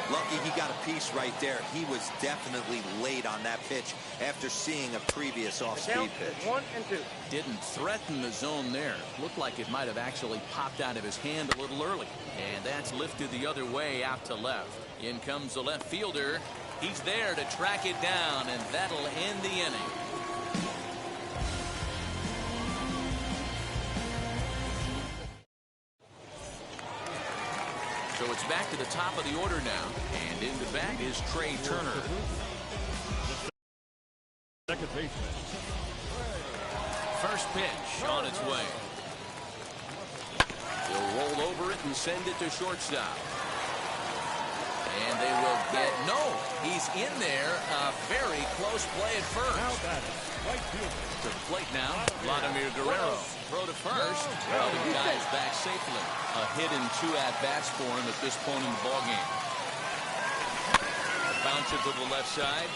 Lucky he got a piece right there. He was definitely late on that pitch after seeing a previous off-speed pitch. 1 and 2. Didn't threaten the zone there. Looked like it might have actually popped out of his hand a little early. And that's lifted the other way out to left. In comes the left fielder. He's there to track it down, and that'll end the inning. So it's back to the top of the order now, and in the bat is Trey Turner. Second baseman. First pitch on its way. He'll roll over it and send it to shortstop. And they will get, no, he's in there. A very close play at first. To the plate now, Vladimir Guerrero. Throw to first. Well, the guy is back safely. A hit in 2 at-bats for him at this point in the ballgame. Bounce it to the left side.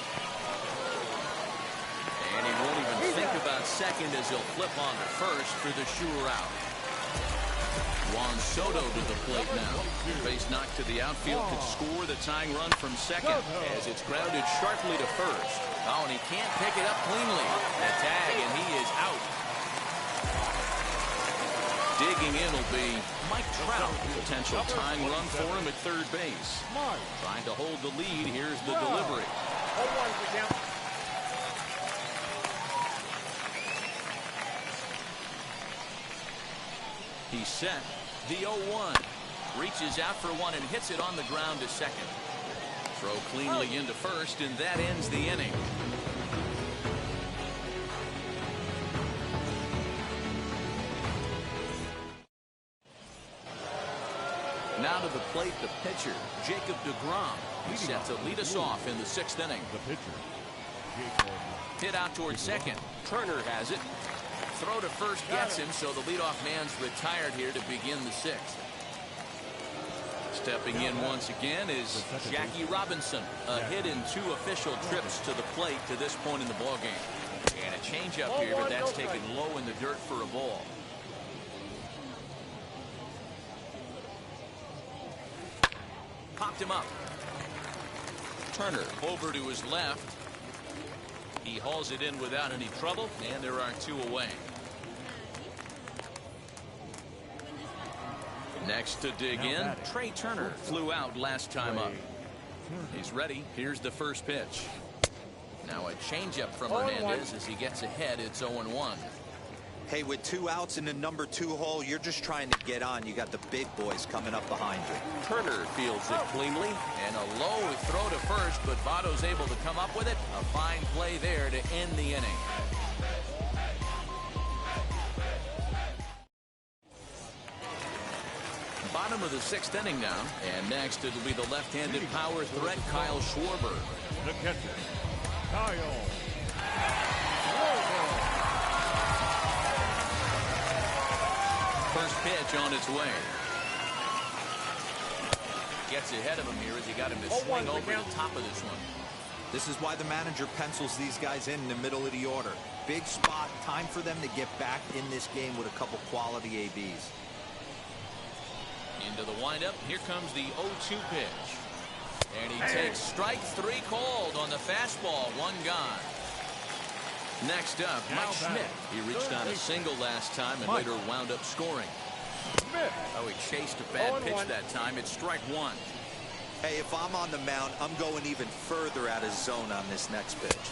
And he won't even think about second as he'll flip on to first for the sure out. Juan Soto to the plate now. Base knock to the outfield could score the tying run from second as it's grounded sharply to first. Oh, and he can't pick it up cleanly. The tag, and he is out. Digging in will be Mike Trout. Potential tying run for him at third base. Trying to hold the lead. Here's the delivery. He's set. The 0-1. Reaches out for one and hits it on the ground to second. Throw cleanly into first, and that ends the inning. Now to the plate, the pitcher, Jacob deGrom. He's set to lead us off in the 6th inning. The pitcher, Jacob. Hit out towards second. Turner has it. Throw to first gets him, so the leadoff man's retired here to begin the 6th. Stepping in once again is Jackie Robinson. A hit in 2 official trips to the plate to this point in the ballgame. And a changeup here, but that's taken low in the dirt for a ball. Popped him up. Turner over to his left. He hauls it in without any trouble, and there are 2 away. Next to dig in, Trey Turner flew out last time up. He's ready. Here's the first pitch. Now a changeup from Hernandez as he gets ahead. It's 0-1. Hey, with 2 outs in the number 2 hole, you're just trying to get on. You got the big boys coming up behind you. Turner fields it cleanly, and a low throw to first, but Votto's able to come up with it. A fine play there to end the inning. Bottom of the 6th inning now. And next it'll be the left-handed power threat, Kyle Schwarber. The catcher, Kyle. First pitch on its way. Gets ahead of him here as he got him to swing over the top of this one. This is why the manager pencils these guys in the middle of the order. Big spot, time for them to get back in this game with a couple quality ABs. Into the windup, here comes the 0-2 pitch. And he takes strike 3 called on the fastball, 1 gone. Next up, Mike Schmidt. He reached on a single last time and later wound up scoring. Oh, he chased a bad pitch that time. It's strike 1. Hey, if I'm on the mound, I'm going even further out of zone on this next pitch.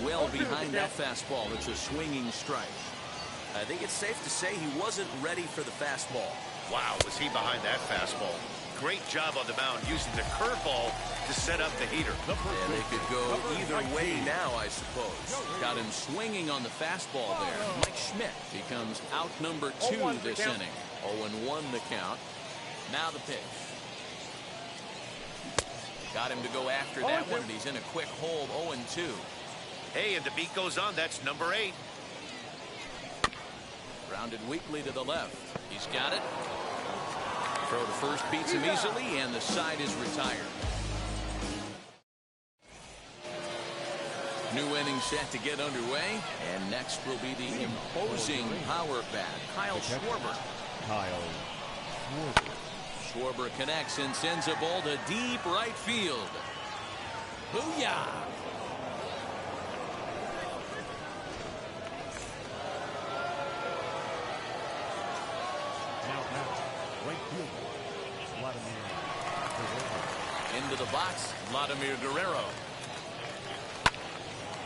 Well behind that fastball. It's a swinging strike. I think it's safe to say he wasn't ready for the fastball. Wow, was he behind that fastball. Great job on the mound using the curveball to set up the heater. And they could go either way now, I suppose. Got him swinging on the fastball there. Mike Schmidt becomes out number 2 this inning. 0-1 the count. Now the pitch. Got him to go after that one, and he's in a quick hold, 0-2. Hey, and the beat goes on. That's number 8. Grounded weakly to the left. He's got it. Throw to first beats him easily, and the side is retired. New inning set to get underway, and next will be the imposing power bat, Kyle Schwarber. Kyle Schwarber. Schwarber connects and sends a ball to deep right field. Booyah! Now back, right fielder, Vladimir Guerrero. Into the box, Vladimir Guerrero.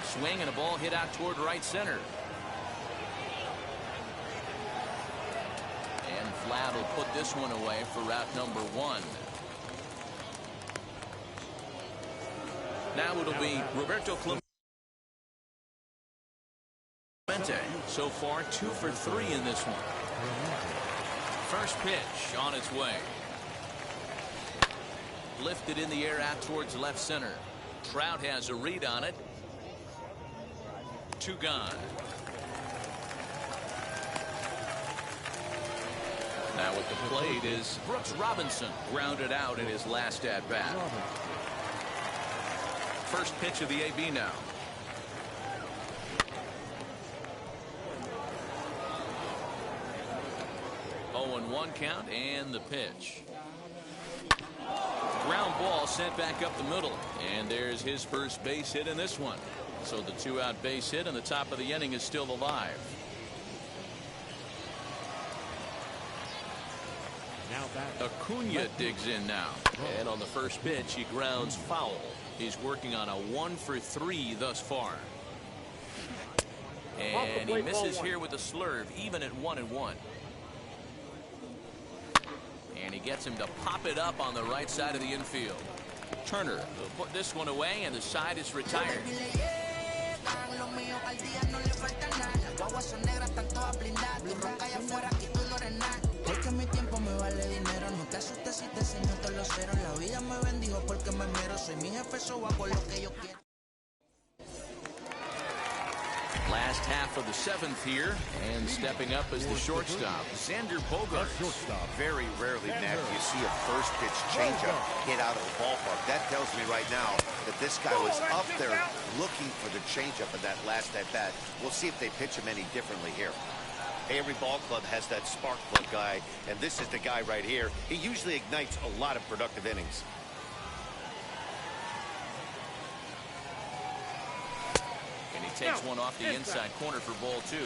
Swing and a ball hit out toward right center. And Vlad will put this one away for route number 1. Now it'll be Roberto Clemente. So far 2 for 3 in this one. First pitch on its way. Lifted in the air out towards left center. Trout has a read on it. 2 gone. Now at the plate is Brooks Robinson, grounded out in his last at bat. First pitch of the AB now. 0-1 count, and the pitch. Ground ball sent back up the middle, and there's his first base hit in this one. So the 2-out base hit, and the top of the inning is still alive. Acuna digs in now, and on the first pitch he grounds foul. He's working on a 1 for 3 thus far, and he misses here with a slurve, even at 1-1. And he gets him to pop it up on the right side of the infield. Turner will put this one away, and the side is retired. Last half of the 7th here, and stepping up as the shortstop, Xander Bogaerts. Very rarely, Matt, you see a first pitch changeup hit out of the ballpark. That tells me right now that this guy was up there looking for the changeup in that last at bat. We'll see if they pitch him any differently here. Every ball club has that spark plug guy, and this is the guy right here. He usually ignites a lot of productive innings. And he takes one off the inside corner for ball 2.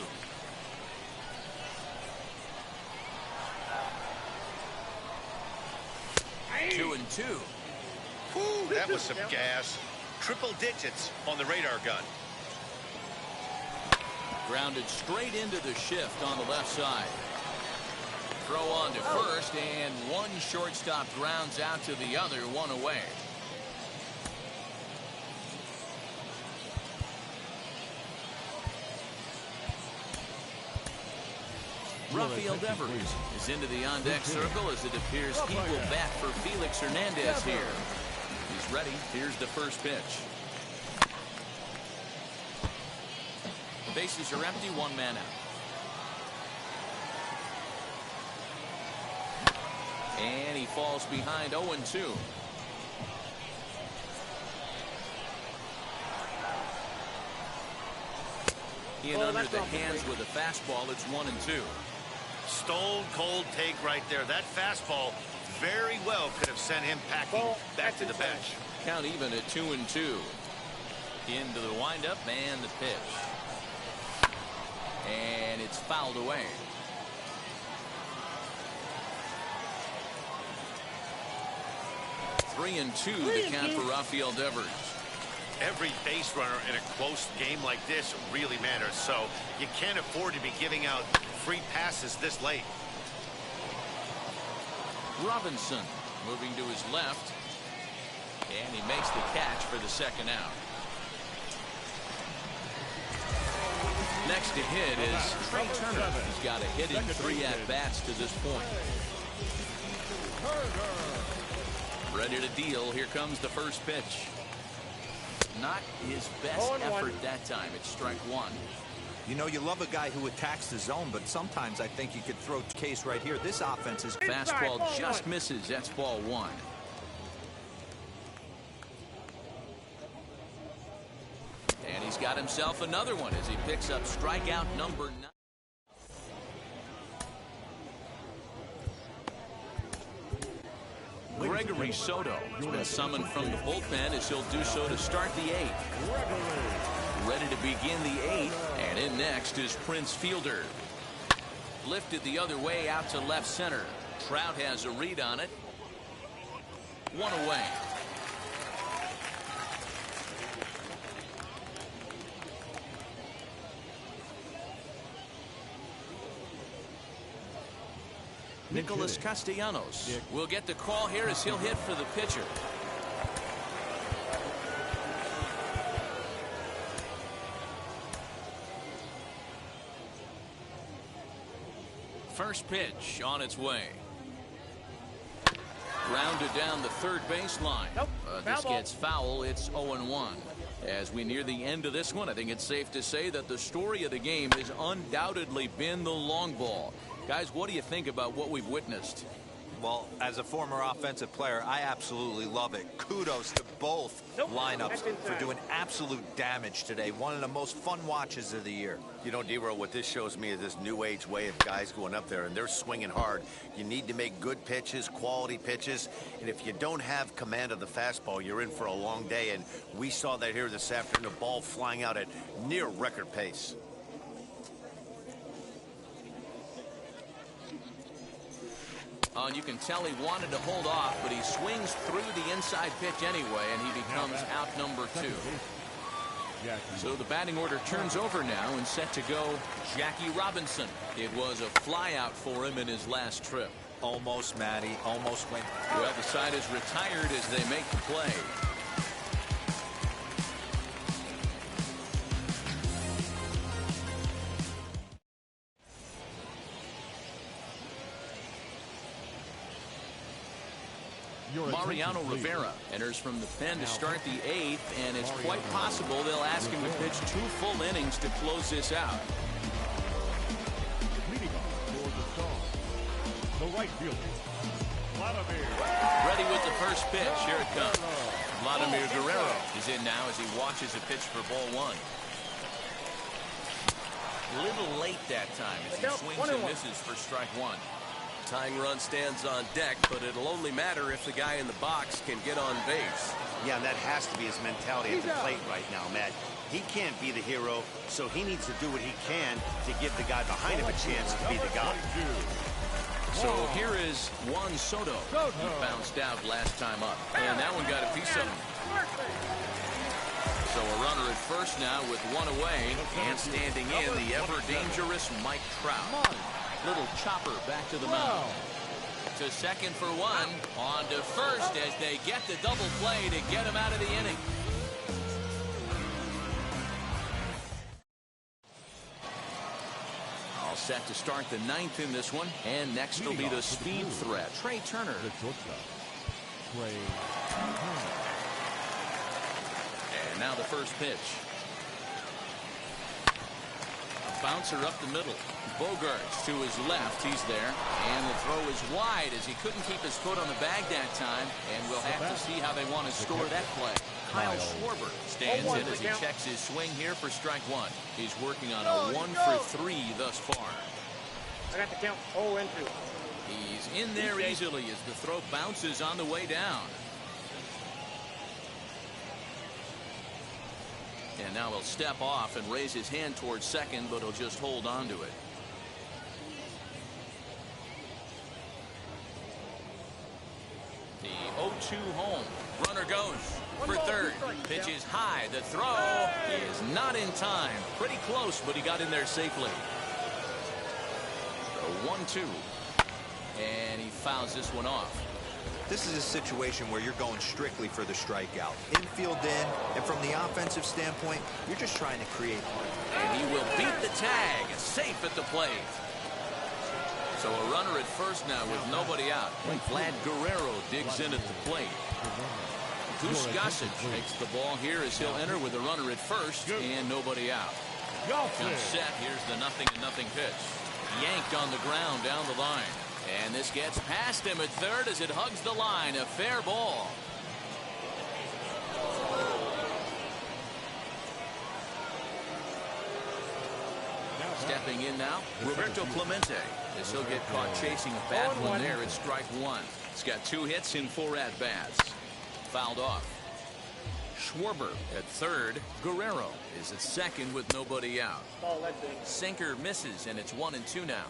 Two and 2. Whew, that was some gas. Triple digits on the radar gun. Grounded straight into the shift on the left side. Throw on to first, and one shortstop grounds out to the other, 1 away. Rafael Devers is into the on-deck circle as it appears he will bat for Felix Hernandez here. He's ready. Here's the first pitch. The bases are empty, one man out. And he falls behind 0-2. In under the hands with a fastball, it's 1-2. Stone cold take right there. That fastball very well could have sent him packing back to the bench. Count even at 2-2. Into the windup and the pitch. And it's fouled away. 3-2 the count for Rafael Devers. Every base runner in a close game like this really matters, so you can't afford to be giving out free passes this late. Robinson moving to his left, and he makes the catch for the second out. Next to hit is Trey Turner. He's got a hit in 3 at-bats to this point. Ready to deal. Here comes the first pitch. Not his best effort that time. It's strike one. You know, you love a guy who attacks the zone, but sometimes I think you could throw case right here. This offense is... Fastball just misses. That's ball one. And he's got himself another one as he picks up strikeout number 9. Gregory Soto has been summoned from the bullpen as he'll do so to start the 8th. Ready to begin the 8th, and in next is Prince Fielder. Lifted the other way out to left center. Trout has a read on it. 1 away. Nicholas Castellanos will get the call here as he'll hit for the pitcher. First pitch on its way. Grounded down the third baseline. This gets foul. It's 0-1. As we near the end of this one, I think it's safe to say that the story of the game has undoubtedly been the long ball. Guys, what do you think about what we've witnessed? Well, as a former offensive player, I absolutely love it. Kudos to both lineups for doing absolute damage today. One of the most fun watches of the year. You know, D-Row, what this shows me is this new age way of guys going up there, and they're swinging hard. You need to make good pitches, quality pitches, and if you don't have command of the fastball, you're in for a long day, and we saw that here this afternoon, the ball flying out at near record pace. And you can tell he wanted to hold off, but he swings through the inside pitch anyway, and he becomes out number 2. So the batting order turns over now and set to go Jackie Robinson. It was a flyout for him in his last trip. Almost, Matty. Almost went. Well, the side is retired as they make the play. Mariano Rivera enters from the pen to start the 8th, and it's quite possible they'll ask him to pitch 2 full innings to close this out. Leading off for the Stars, the right fielder, Vladimir. Ready with the first pitch. Here it comes. Vladimir Guerrero is in now as he watches a pitch for ball 1. A little late that time as he swings and misses for strike 1. Tying run stands on deck, but it'll only matter if the guy in the box can get on base. Yeah, and that has to be his mentality at the plate right now, Matt. He can't be the hero, so he needs to do what he can to give the guy behind him a chance to be the guy. So here is Juan Soto. He bounced out last time up, and that one got a piece of him. So a runner at first now with 1 away, and standing in the ever-dangerous Mike Trout. Little chopper back to the mound. To second for 1. On to first as they get the double play to get him out of the inning. set to start the ninth in this one. And next will be the speed threat, Trey Turner. The shortstop, Trey Turner. And now the first pitch. A bouncer up the middle. Bogarts to his left. He's there. And the throw is wide as he couldn't keep his foot on the bag that time. And we'll have to see how they want to score that play. Kyle Schwarber stands in as he checks his swing here for strike one. He's working on a 1 for 3 thus far. I got the count 0-2. He's in there easily as the throw bounces on the way down. And now he'll step off and raise his hand towards second, but he'll just hold on to it. The 0-2 home. Runner goes for third. Pitch is high. The throw is not in time. Pretty close, but he got in there safely. The 1-2. And he fouls this one off. This is a situation where you're going strictly for the strikeout. Infield in, and from the offensive standpoint, you're just trying to create harm. And he will beat the tag. Safe at the plate. So a runner at first now with nobody out. Vlad Guerrero digs in at the plate. Goose Gossage takes the ball here as he'll enter with a runner at first and nobody out. Now set. Here's the 0-0 pitch. Yanked on the ground down the line. And this gets past him at third as it hugs the line. A fair ball. Stepping in now, Roberto Clemente, as he'll get caught chasing a bad one there at strike one. He's got 2 hits in 4 at-bats. Fouled off. Schwarber at third. Guerrero is at second with nobody out. Sinker misses, and it's 1-2 now.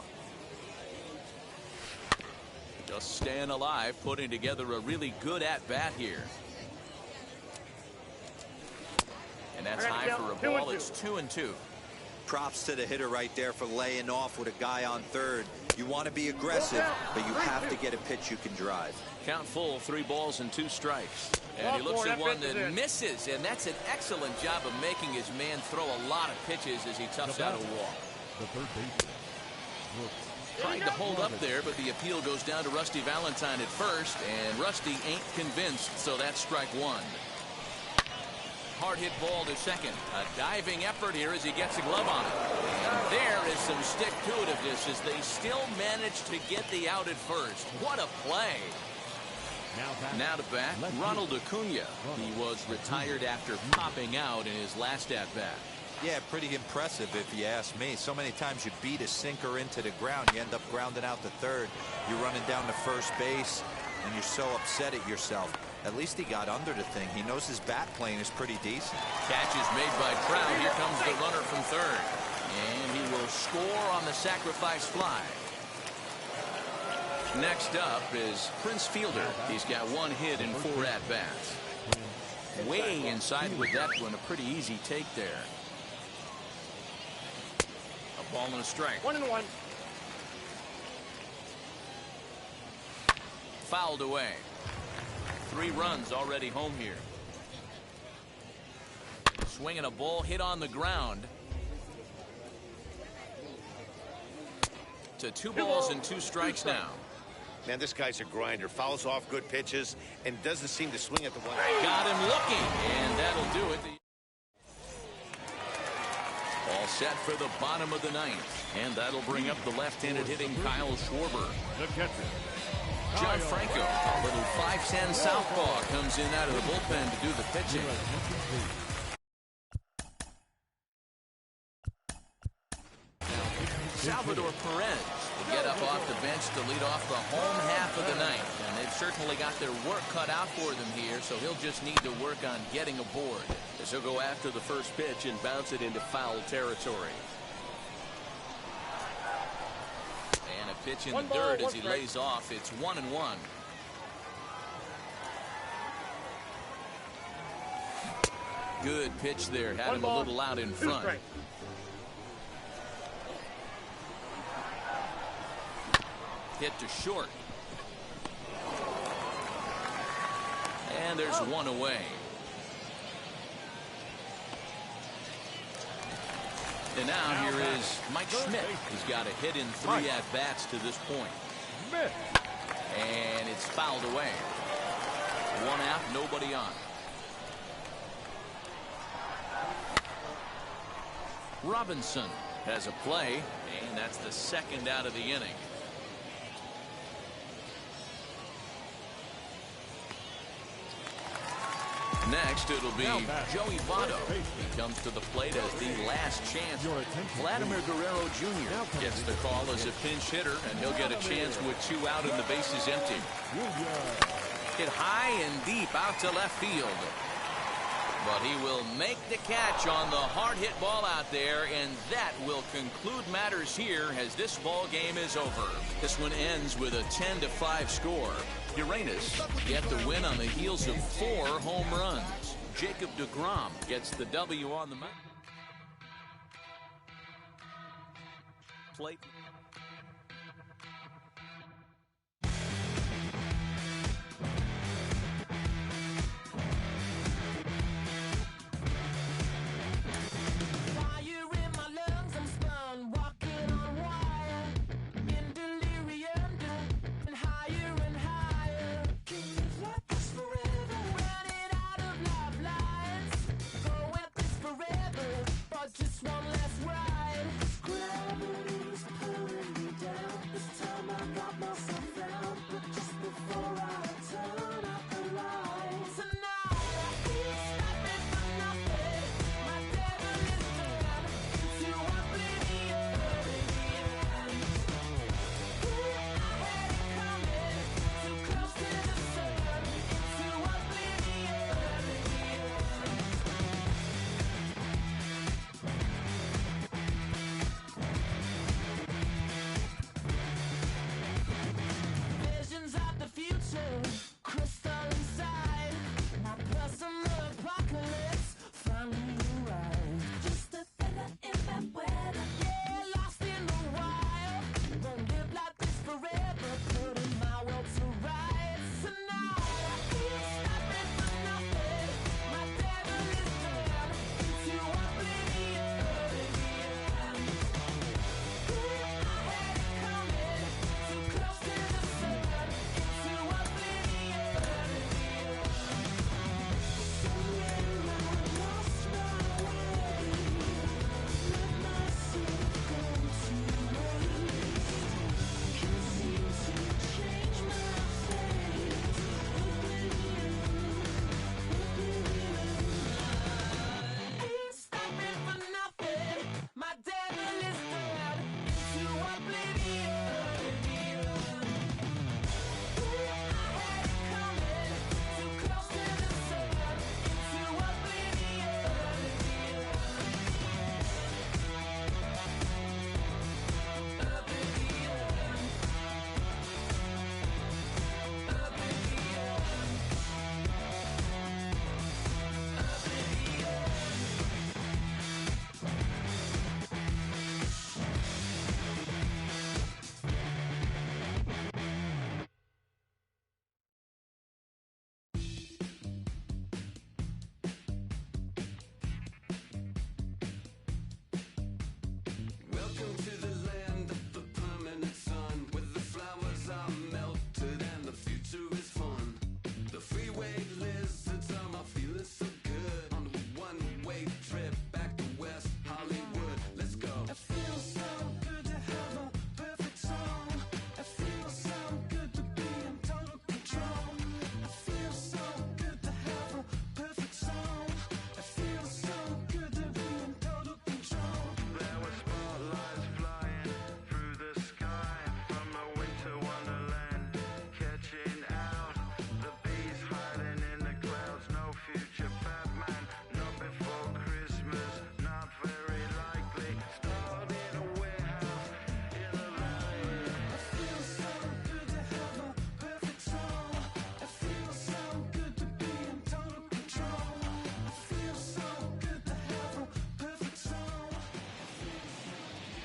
Just staying alive, putting together a really good at-bat here. And that's high for a ball. It's 2-2. Props to the hitter right there for laying off with a guy on third. You want to be aggressive, but you have to get a pitch you can drive. Count full, 3 balls and 2 strikes. And he looks at one that misses, and that's an excellent job of making his man throw a lot of pitches as he toughs out a walk. The third baseman. Tried to hold up there, but the appeal goes down to Rusty Valentine at first, and Rusty ain't convinced, so that's strike one. Hard hit ball to second. A diving effort here as he gets a glove on it. And there is some stick-to-itiveness as they still manage to get the out at first. What a play. Now to bat, Ronald Acuna. He was retired after popping out in his last at-bat. Yeah, pretty impressive if you ask me. So many times you beat a sinker into the ground, you end up grounding out to third. You're running down to first base, and you're so upset at yourself. At least he got under the thing. He knows his bat plane is pretty decent. Catch is made by Trout. Here comes the runner from third. And he will score on the sacrifice fly. Next up is Prince Fielder. He's got 1 hit in 4 at-bats. Way inside with that one. A pretty easy take there. A ball and a strike. 1-1. Fouled away. 3 runs already home here. Swinging a ball hit on the ground. To 2 balls and 2 strikes now. Man, this guy's a grinder. Fouls off good pitches and doesn't seem to swing at the one. Got him looking, and that'll do it. All set for the bottom of the 9th, and that'll bring up the left-handed hitting Kyle Schwarber. The catcher, John Franco, a little 5'10" southpaw, comes in out of the bullpen to do the pitching. Salvador Perez will get up off the bench to lead off the home half of the 9th. And they've certainly got their work cut out for them here, so he'll just need to work on getting aboard. As he'll go after the first pitch and bounce it into foul territory. And a pitch in the dirt as he lays off. It's 1-1. Good pitch there. Had him a little out in front. Hit to short. And there's 1 away. And now here is Mike Schmidt. He's got a hit in 3 at-bats to this point. And it's fouled away. 1 out, nobody on. Robinson has a play, and that's the 2nd out of the inning. Next, it'll be Joey Votto. He comes to the plate as the last chance. Vladimir Guerrero Jr. gets the call as a pinch hitter, and he'll get a chance with 2 out and the bases empty. Hit high and deep out to left field. But he will make the catch on the hard hit ball out there, and that will conclude matters here as this ball game is over. This one ends with a 10-5 score. Uranus get the win on the heels of 4 home runs. Jacob deGrom gets the W on the mound. Plate. Just one last ride. Gravity's pulling me down.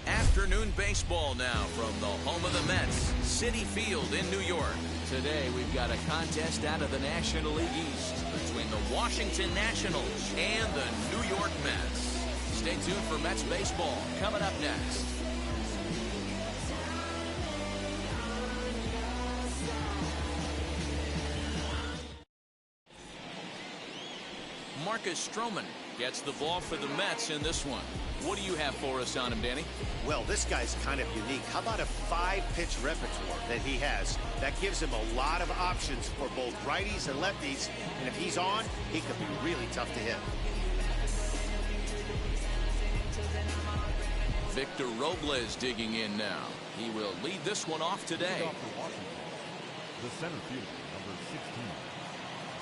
Afternoon baseball now from the home of the Mets, Citi Field in New York. Today we've got a contest out of the National League East between the Washington Nationals and the New York Mets. Stay tuned for Mets baseball coming up next. Marcus Stroman gets the ball for the Mets in this one. What do you have for us on him, Danny? Well, this guy's kind of unique. How about a 5-pitch repertoire that he has? That gives him a lot of options for both righties and lefties. And if he's on, he could be really tough to hit. Victor Robles digging in now. He will lead this one off today. The center fielder, number 16,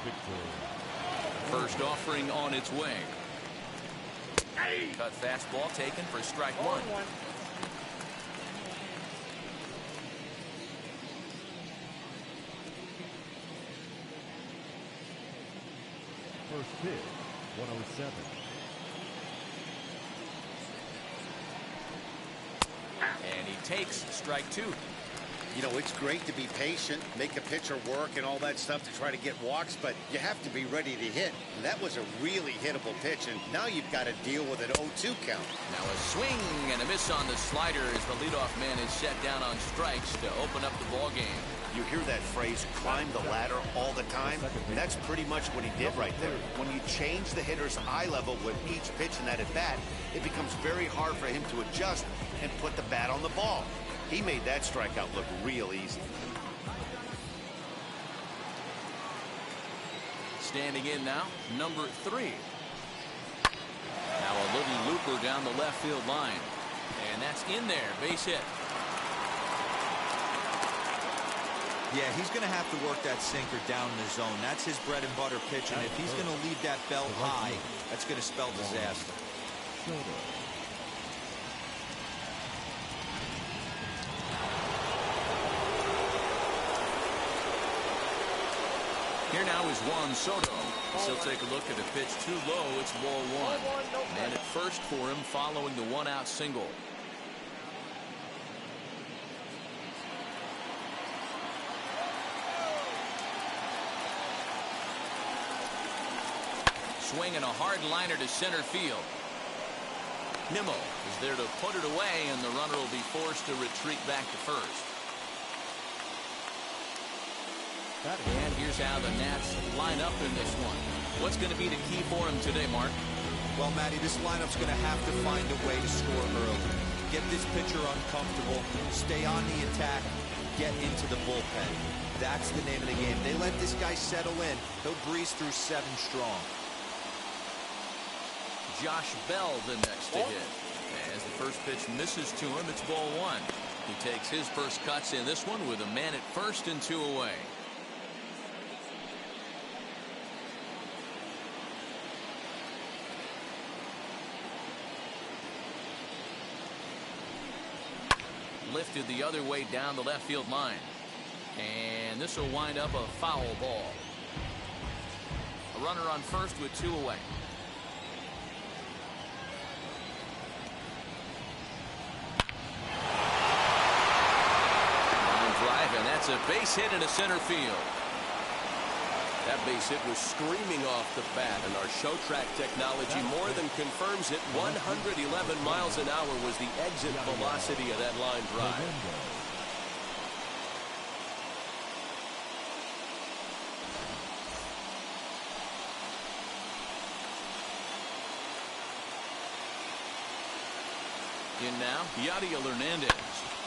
Victor. First offering on its way. Cut fastball taken for strike one. First pitch, 107. And he takes strike two. You know, it's great to be patient, make a pitcher work and all that stuff to try to get walks, but you have to be ready to hit. And that was a really hittable pitch, and now you've got to deal with an 0-2 count. Now a swing and a miss on the slider as the leadoff man is set down on strikes to open up the ball game. You hear that phrase, climb the ladder, all the time? That's pretty much what he did right there. When you change the hitter's eye level with each pitch in that at-bat, it becomes very hard for him to adjust and put the bat on the ball. He made that strikeout look real easy. Standing in now, number 3. Now a little looper down the left field line. And that's in there, base hit. Yeah, he's going to have to work that sinker down in the zone. That's his bread and butter pitch, and if he's going to leave that belt high, that's going to spell disaster. Here now is Juan Soto. He'll take a look at a pitch too low. It's ball one. Man at first for him following the one-out single. Swing and a hard liner to center field. Nimmo is there to put it away, and the runner will be forced to retreat back to first. And here's how the Nats line up in this one. What's going to be the key for him today, Mark? Well, Matty, this lineup's going to have to find a way to score early. Get this pitcher uncomfortable, stay on the attack, get into the bullpen. That's the name of the game. They let this guy settle in, he'll breeze through 7 strong. Josh Bell the next to hit. As the first pitch misses to him, it's ball one. He takes his first cuts in this one with a man at first and 2 away. Lifted the other way down the left field line. And this will wind up a foul ball. A runner on first with 2 away. Line drive, and that's a base hit into center field. That base hit was screaming off the bat, and our show track technology more than confirms it. 111 miles an hour was the exit velocity of that line drive. In now, Yadiel Hernandez.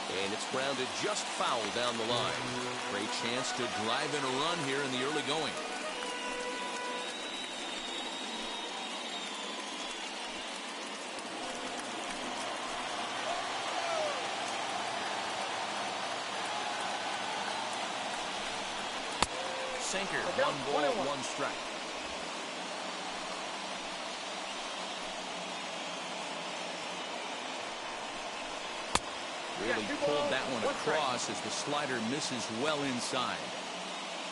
And it's grounded just foul down the line. Great chance to drive in a run here in the early going. Sinker, 1 ball, 1 strike. Really pulled that one across as the slider misses well inside.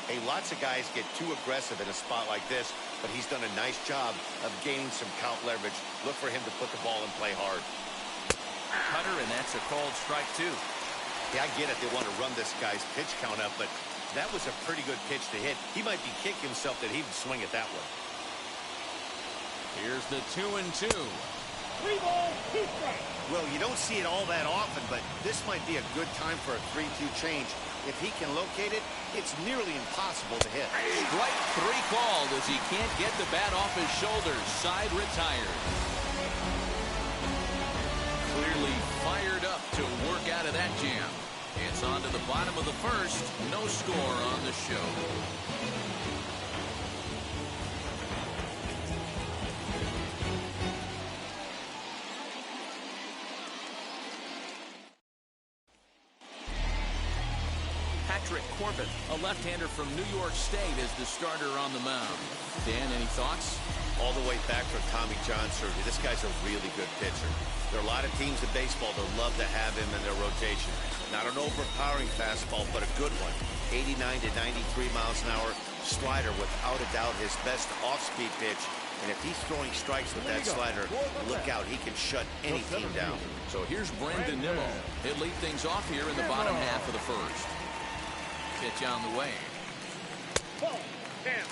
Hey, lots of guys get too aggressive in a spot like this, but he's done a nice job of gaining some count leverage. Look for him to put the ball in play hard. Cutter, and that's a called strike 2. Yeah, I get it. They want to run this guy's pitch count up, but that was a pretty good pitch to hit. He might be kicking himself that he would swing at that one. Here's the 2-2. 3 balls, 2 strikes. Well, you don't see it all that often, but this might be a good time for a 3-2 change. If he can locate it, it's nearly impossible to hit. Strike 3 called as he can't get the bat off his shoulders. Side retired. Clearly fired up to work out of that jam. It's on to the bottom of the first. No score on the show. Corbett, a left-hander from New York State, is the starter on the mound. Dan, any thoughts? All the way back from Tommy John surgery, this guy's a really good pitcher. There are a lot of teams in baseball that love to have him in their rotation. Not an overpowering fastball, but a good one. 89 to 93 miles an hour slider, without a doubt his best off-speed pitch. And if he's throwing strikes with that slider, look out, he can shut any team down. So here's Brandon Nimmo. He'll lead things off here in the bottom half of the first. Pitch on the way. Ball, down.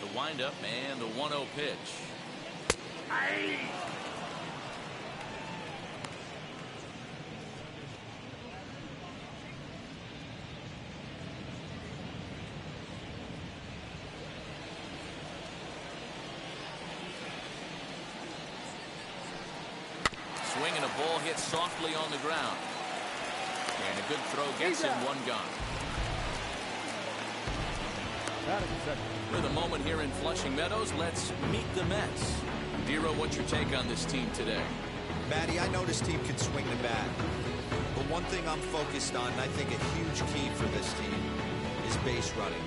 The windup and the 1-0 pitch. Aye. Swing and a ball hit softly on the ground. And a good throw gets him one gone. With a moment here in Flushing Meadows, let's meet the Mets. Dero, what's your take on this team today? Matty, I know this team can swing the bat. But one thing I'm focused on, and I think a huge key for this team, is base running.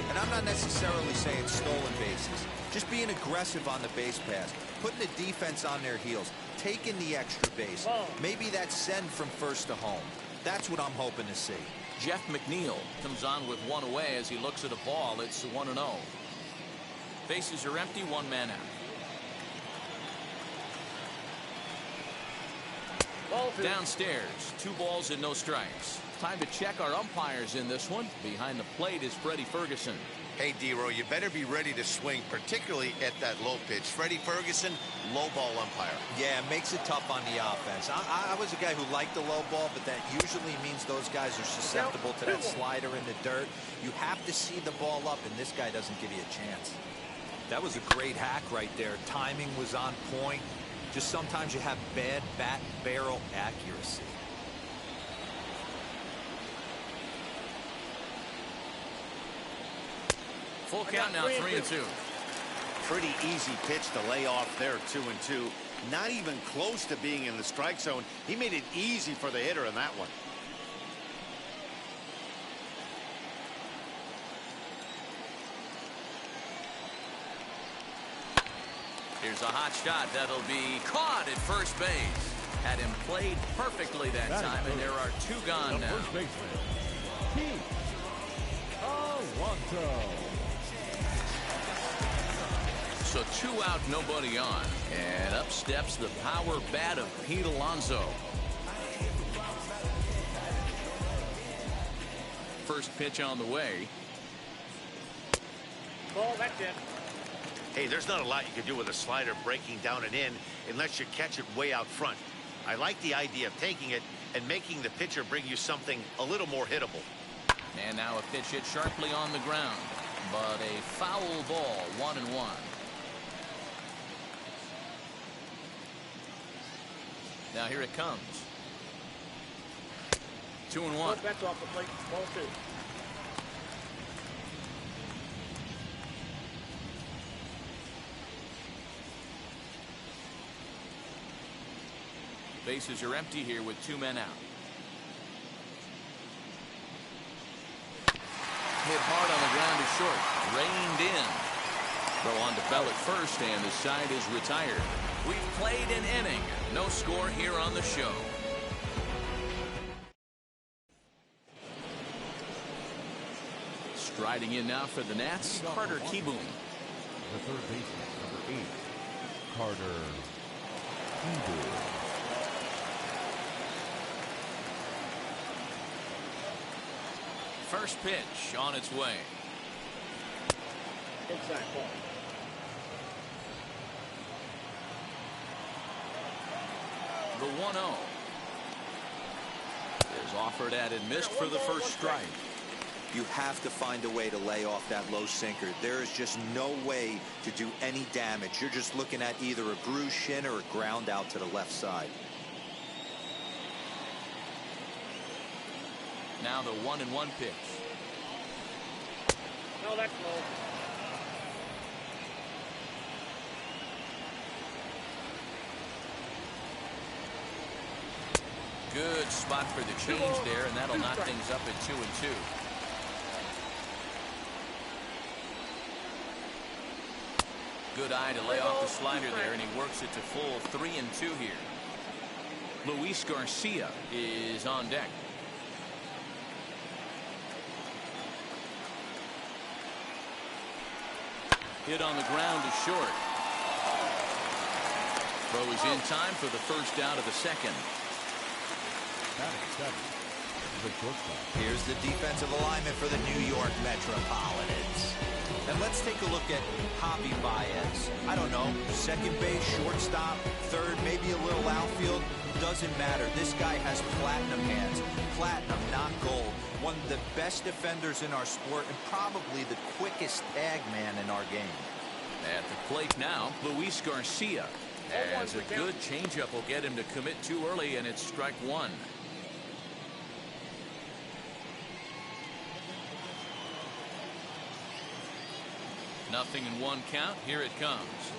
And I'm not necessarily saying stolen bases. Just being aggressive on the base pass, putting the defense on their heels, taking the extra base. Maybe that send from first to home. That's what I'm hoping to see. Jeff McNeil comes on with one away as he looks at a ball. It's 1-0. Bases are empty, one man out. Downstairs, 2 balls and no strikes. Time to check our umpires in this one. Behind the plate is Freddie Ferguson. Hey, Dero, you better be ready to swing, particularly at that low pitch. Freddie Ferguson, low ball umpire. Yeah, it makes it tough on the offense. I was a guy who liked the low ball, but that usually means those guys are susceptible to that slider in the dirt. You have to see the ball up, and this guy doesn't give you a chance. That was a great hack right there. Timing was on point. Just sometimes you have bad bat barrel accuracy. Full count now, 3-2. Pretty easy pitch to lay off there, 2-2. Not even close to being in the strike zone. He made it easy for the hitter in that one. Here's a hot shot that'll be caught at first base. Had him played perfectly that time, and there are 2 gone now. First baseman, Pete Alonso. So 2 out, nobody on. And up steps the power bat of Pete Alonso. First pitch on the way. Ball, that's it. Hey, there's not a lot you can do with a slider breaking down and in unless you catch it way out front. I like the idea of taking it and making the pitcher bring you something a little more hittable. And now a pitch hit sharply on the ground. But a foul ball, 1-1. Now here it comes. 2-1. That's off the plate. Ball 2. Bases are empty here with 2 men out. Hit hard on the ground to short. Reined in. Throw on to Bell at first, and the side is retired. We've played an inning. No score here on the show. Striding in now for the Nats, Carter Kieboom. The third baseman, number 8, Carter Kieboom. First pitch on its way. Inside ball. The 1-0 is offered at and missed for the first strike. You have to find a way to lay off that low sinker. There is just no way to do any damage. You're just looking at either a bruised shin or a ground out to the left side. Now the 1-1 pitch. No, that's low. Good spot for the change there, and that'll knock things up at 2-2. Good eye to lay off the slider there, and he works it to full 3-2 here. Luis Garcia is on deck. Hit on the ground to short. Throw is in time for the first out of the second. Here's the defensive alignment for the New York Metropolitans. And let's take a look at Javi Baez. I don't know, second base, shortstop, third, maybe a little outfield. Doesn't matter. This guy has platinum hands. Platinum, not gold. One of the best defenders in our sport and probably the quickest tag man in our game. At the plate now, Luis Garcia. As a good changeup will get him to commit too early, and it's strike one. Nothing in one count. Here it comes.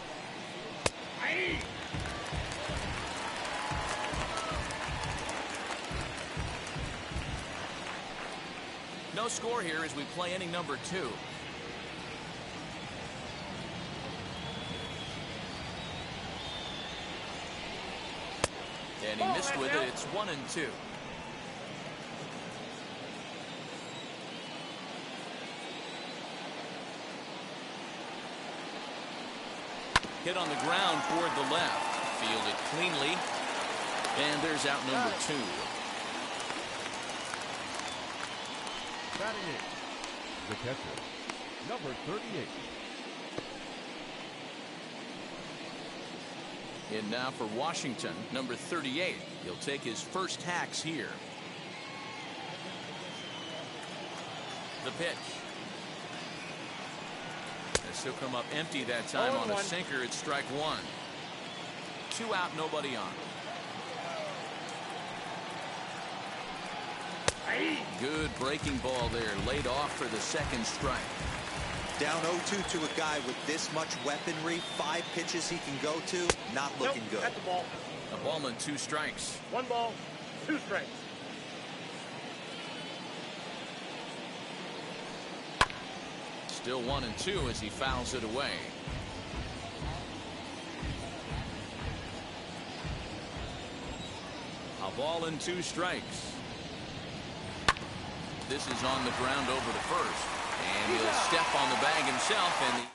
No score here as we play inning number 2. And he missed with it. It's 1-2. Hit on the ground toward the left. Fielded cleanly. And there's out number 2. Batting it, the catcher, number 38. And now for Washington, number 38. He'll take his first hacks here. The pitch. As he'll come up empty that time on a sinker. It's strike one. 2 out, nobody on. Good breaking ball there, laid off for the second strike. Down 0-2 to a guy with this much weaponry, 5 pitches he can go to, not looking good. That's the ball. A ball and 2 strikes. 1 ball, 2 strikes. Still 1-2 as he fouls it away. A ball and 2 strikes. This is on the ground over to first. And he'll step on the bag himself, and the inning.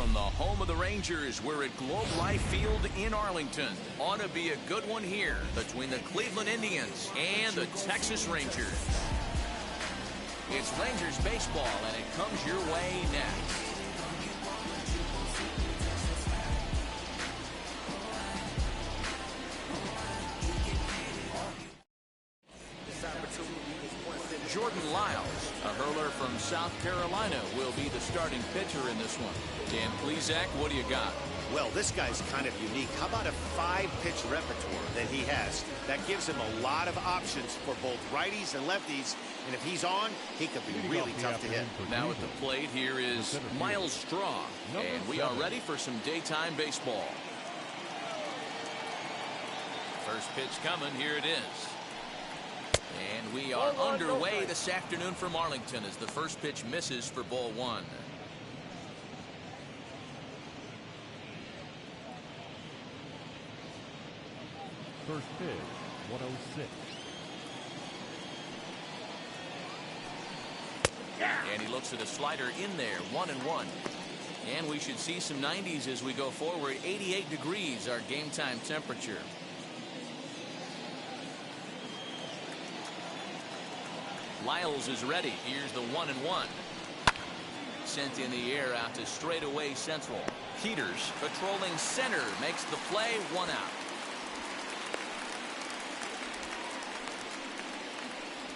from the home of the Rangers. We're at Globe Life Field in Arlington. Ought to be a good one here between the Cleveland Indians and the Texas Rangers. It's Rangers baseball, and it comes your way next. Jordan Lyles, a hurler from South Carolina, will be the starting pitcher in this one. Dan Plesac, what do you got? Well, this guy's kind of unique. How about a 5-pitch repertoire that he has? That gives him a lot of options for both righties and lefties. And if he's on, he could be really tough to hit. Now at the plate here is Miles Straw. And we are ready for some daytime baseball. First pitch coming. Here it is. And we are underway this afternoon from Arlington as the first pitch misses for ball one. First pitch, 106. And he looks at a slider in there, 1-1. And we should see some 90s as we go forward. 88 degrees, our game time temperature. Lyles is ready. Here's the 1-1. Sent in the air out to straightaway central. Peters patrolling center makes the play, 1 out.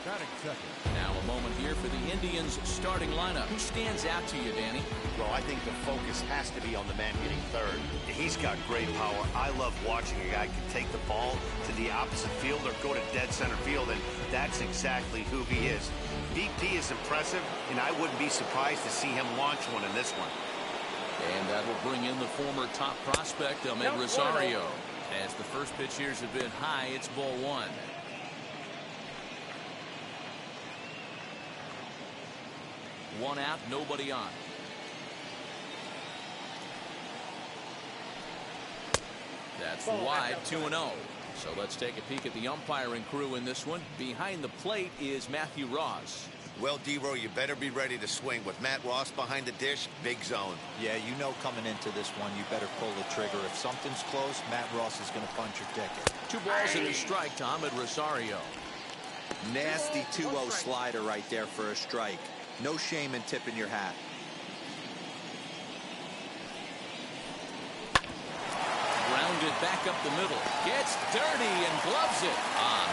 Batting second. Now a moment here for the Indians starting lineup. Who stands out to you, Danny? Well, I think the focus has to be on the man hitting third. He's got great power. I love watching a guy can take the ball to the opposite field or go to dead center field, and that's exactly who he is. BP is impressive, and I wouldn't be surprised to see him launch one in this one. And that will bring in the former top prospect, Ahmed Rosario. As the first pitch here's a bit high, it's ball one. One out, nobody on. That's wide, 2-0. So let's take a peek at the umpiring crew in this one. Behind the plate is Matthew Ross. Well, D-Row, you better be ready to swing. With Matt Ross behind the dish, big zone. Yeah, you know coming into this one, you better pull the trigger. If something's close, Matt Ross is going to punch your ticket. 2 balls and a strike to Ahmed Rosario. Nasty 2-0 slider right there for a strike. No shame in tipping your hat. Grounded back up the middle. Gets dirty and gloves it.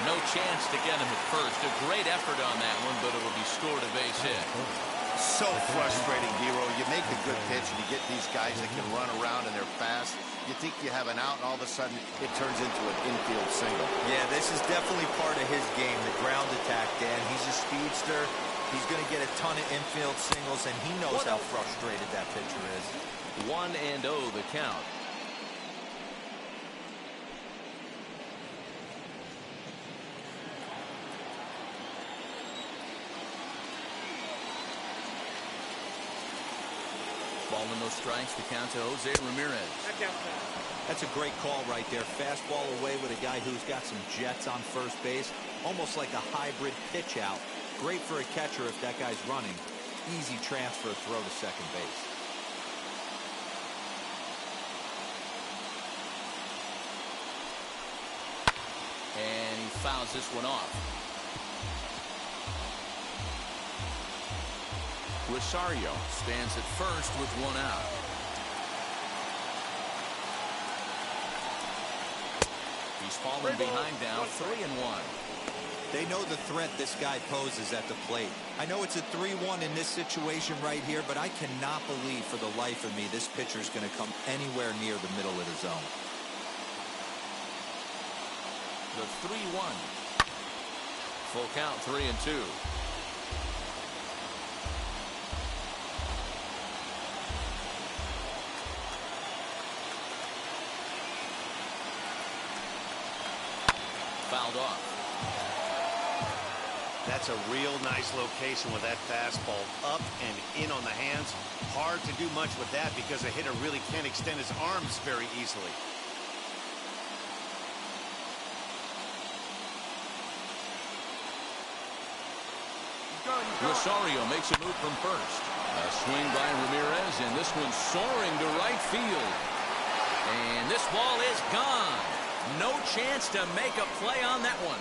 No chance to get him at first. A great effort on that one, but it will be scored a base hit. So frustrating, Hero. You make a good pitch and you get these guys that can run around and they're fast. You think you have an out, and all of a sudden it turns into an infield single. Yeah, this is definitely part of his game, the ground attack, Dan. He's a speedster. He's going to get a ton of infield singles, and he knows how frustrated that pitcher is. 1-0 the count. Ball and no strikes, the count to Jose Ramirez. That's a great call right there. Fastball away with a guy who's got some jets on first base. Almost like a hybrid pitch out. Great for a catcher if that guy's running. Easy transfer throw to second base. And he fouls this one off. Rosario stands at first with 1 out. He's fallen behind now, 3-1. They know the threat this guy poses at the plate. I know it's a 3-1 in this situation right here, but I cannot believe for the life of me this pitcher is going to come anywhere near the middle of the zone. The 3-1. Full count, 3-2. Fouled off. That's a real nice location with that fastball up and in on the hands. Hard to do much with that because a hitter really can't extend his arms very easily. Rosario makes a move from first. A swing by Ramirez, and this one's soaring to right field. And this ball is gone. No chance to make a play on that one.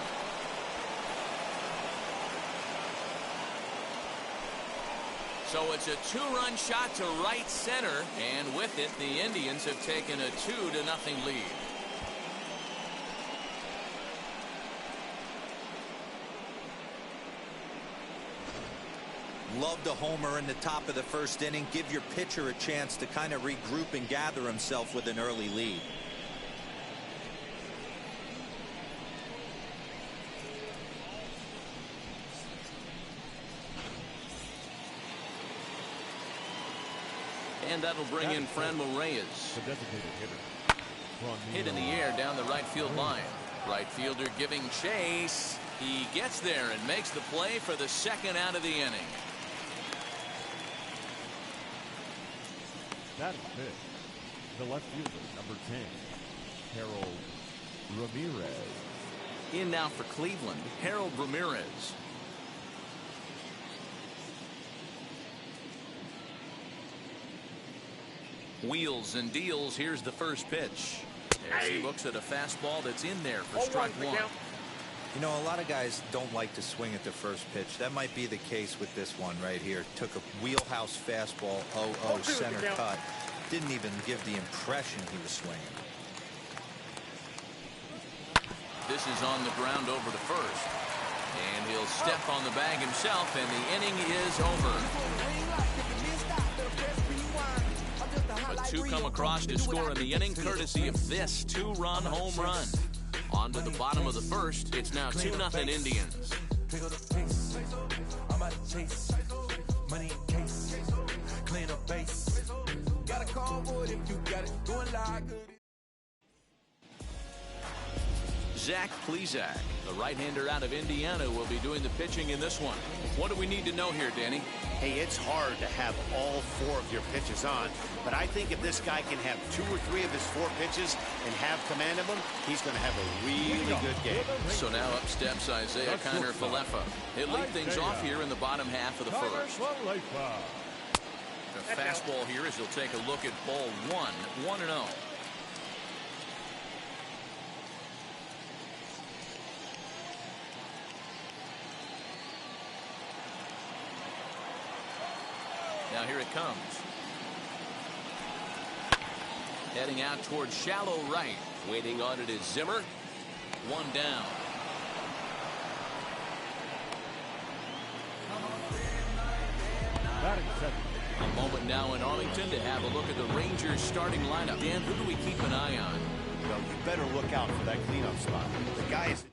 So it's a two-run shot to right center, and with it, the Indians have taken a 2-0 lead. Love the homer in the top of the first inning. Give your pitcher a chance to kind of regroup and gather himself with an early lead. And that'll bring in Franmil Reyes. The designated hitter. Hit in the air down the right field line. Right fielder giving chase. He gets there and makes the play for the second out of the inning. That is fifth. The left fielder, number 10, Harold Ramirez. In now for Cleveland, Harold Ramirez. Wheels and deals. Here's the first pitch. As he looks at a fastball that's in there for strike one. You know, a lot of guys don't like to swing at the first pitch. That might be the case with this one right here. Took a wheelhouse fastball, 0-0 center cut. Didn't even give the impression he was swinging. This is on the ground over to first. And he'll step on the bag himself, and the inning is over. But two come across to score in the inning, courtesy of this two-run home run. On to the bottom of the first. It's now 2-0 Indians. Pick up the pace. I'm out of chase. Money in case. Clean up base. Got a call for it if you got it. Going like good. Zach Plesac, the right-hander out of Indiana, will be doing the pitching in this one. What do we need to know here, Danny? Hey, it's hard to have all four of your pitches on, but I think if this guy can have 2 or 3 of his 4 pitches and have command of them, he's going to have a really good game. So now up steps Isaiah Kiner-Falefa. He'll lead things off here in the bottom half of the first. The fastball here as he'll take a look at ball 1, 1-0. Now here it comes. Heading out towards shallow right. Waiting on it is Zimmer. 1 down. A moment now in Arlington to have a look at the Rangers starting lineup. Dan, who do we keep an eye on? Well, you better look out for that cleanup spot. The guy is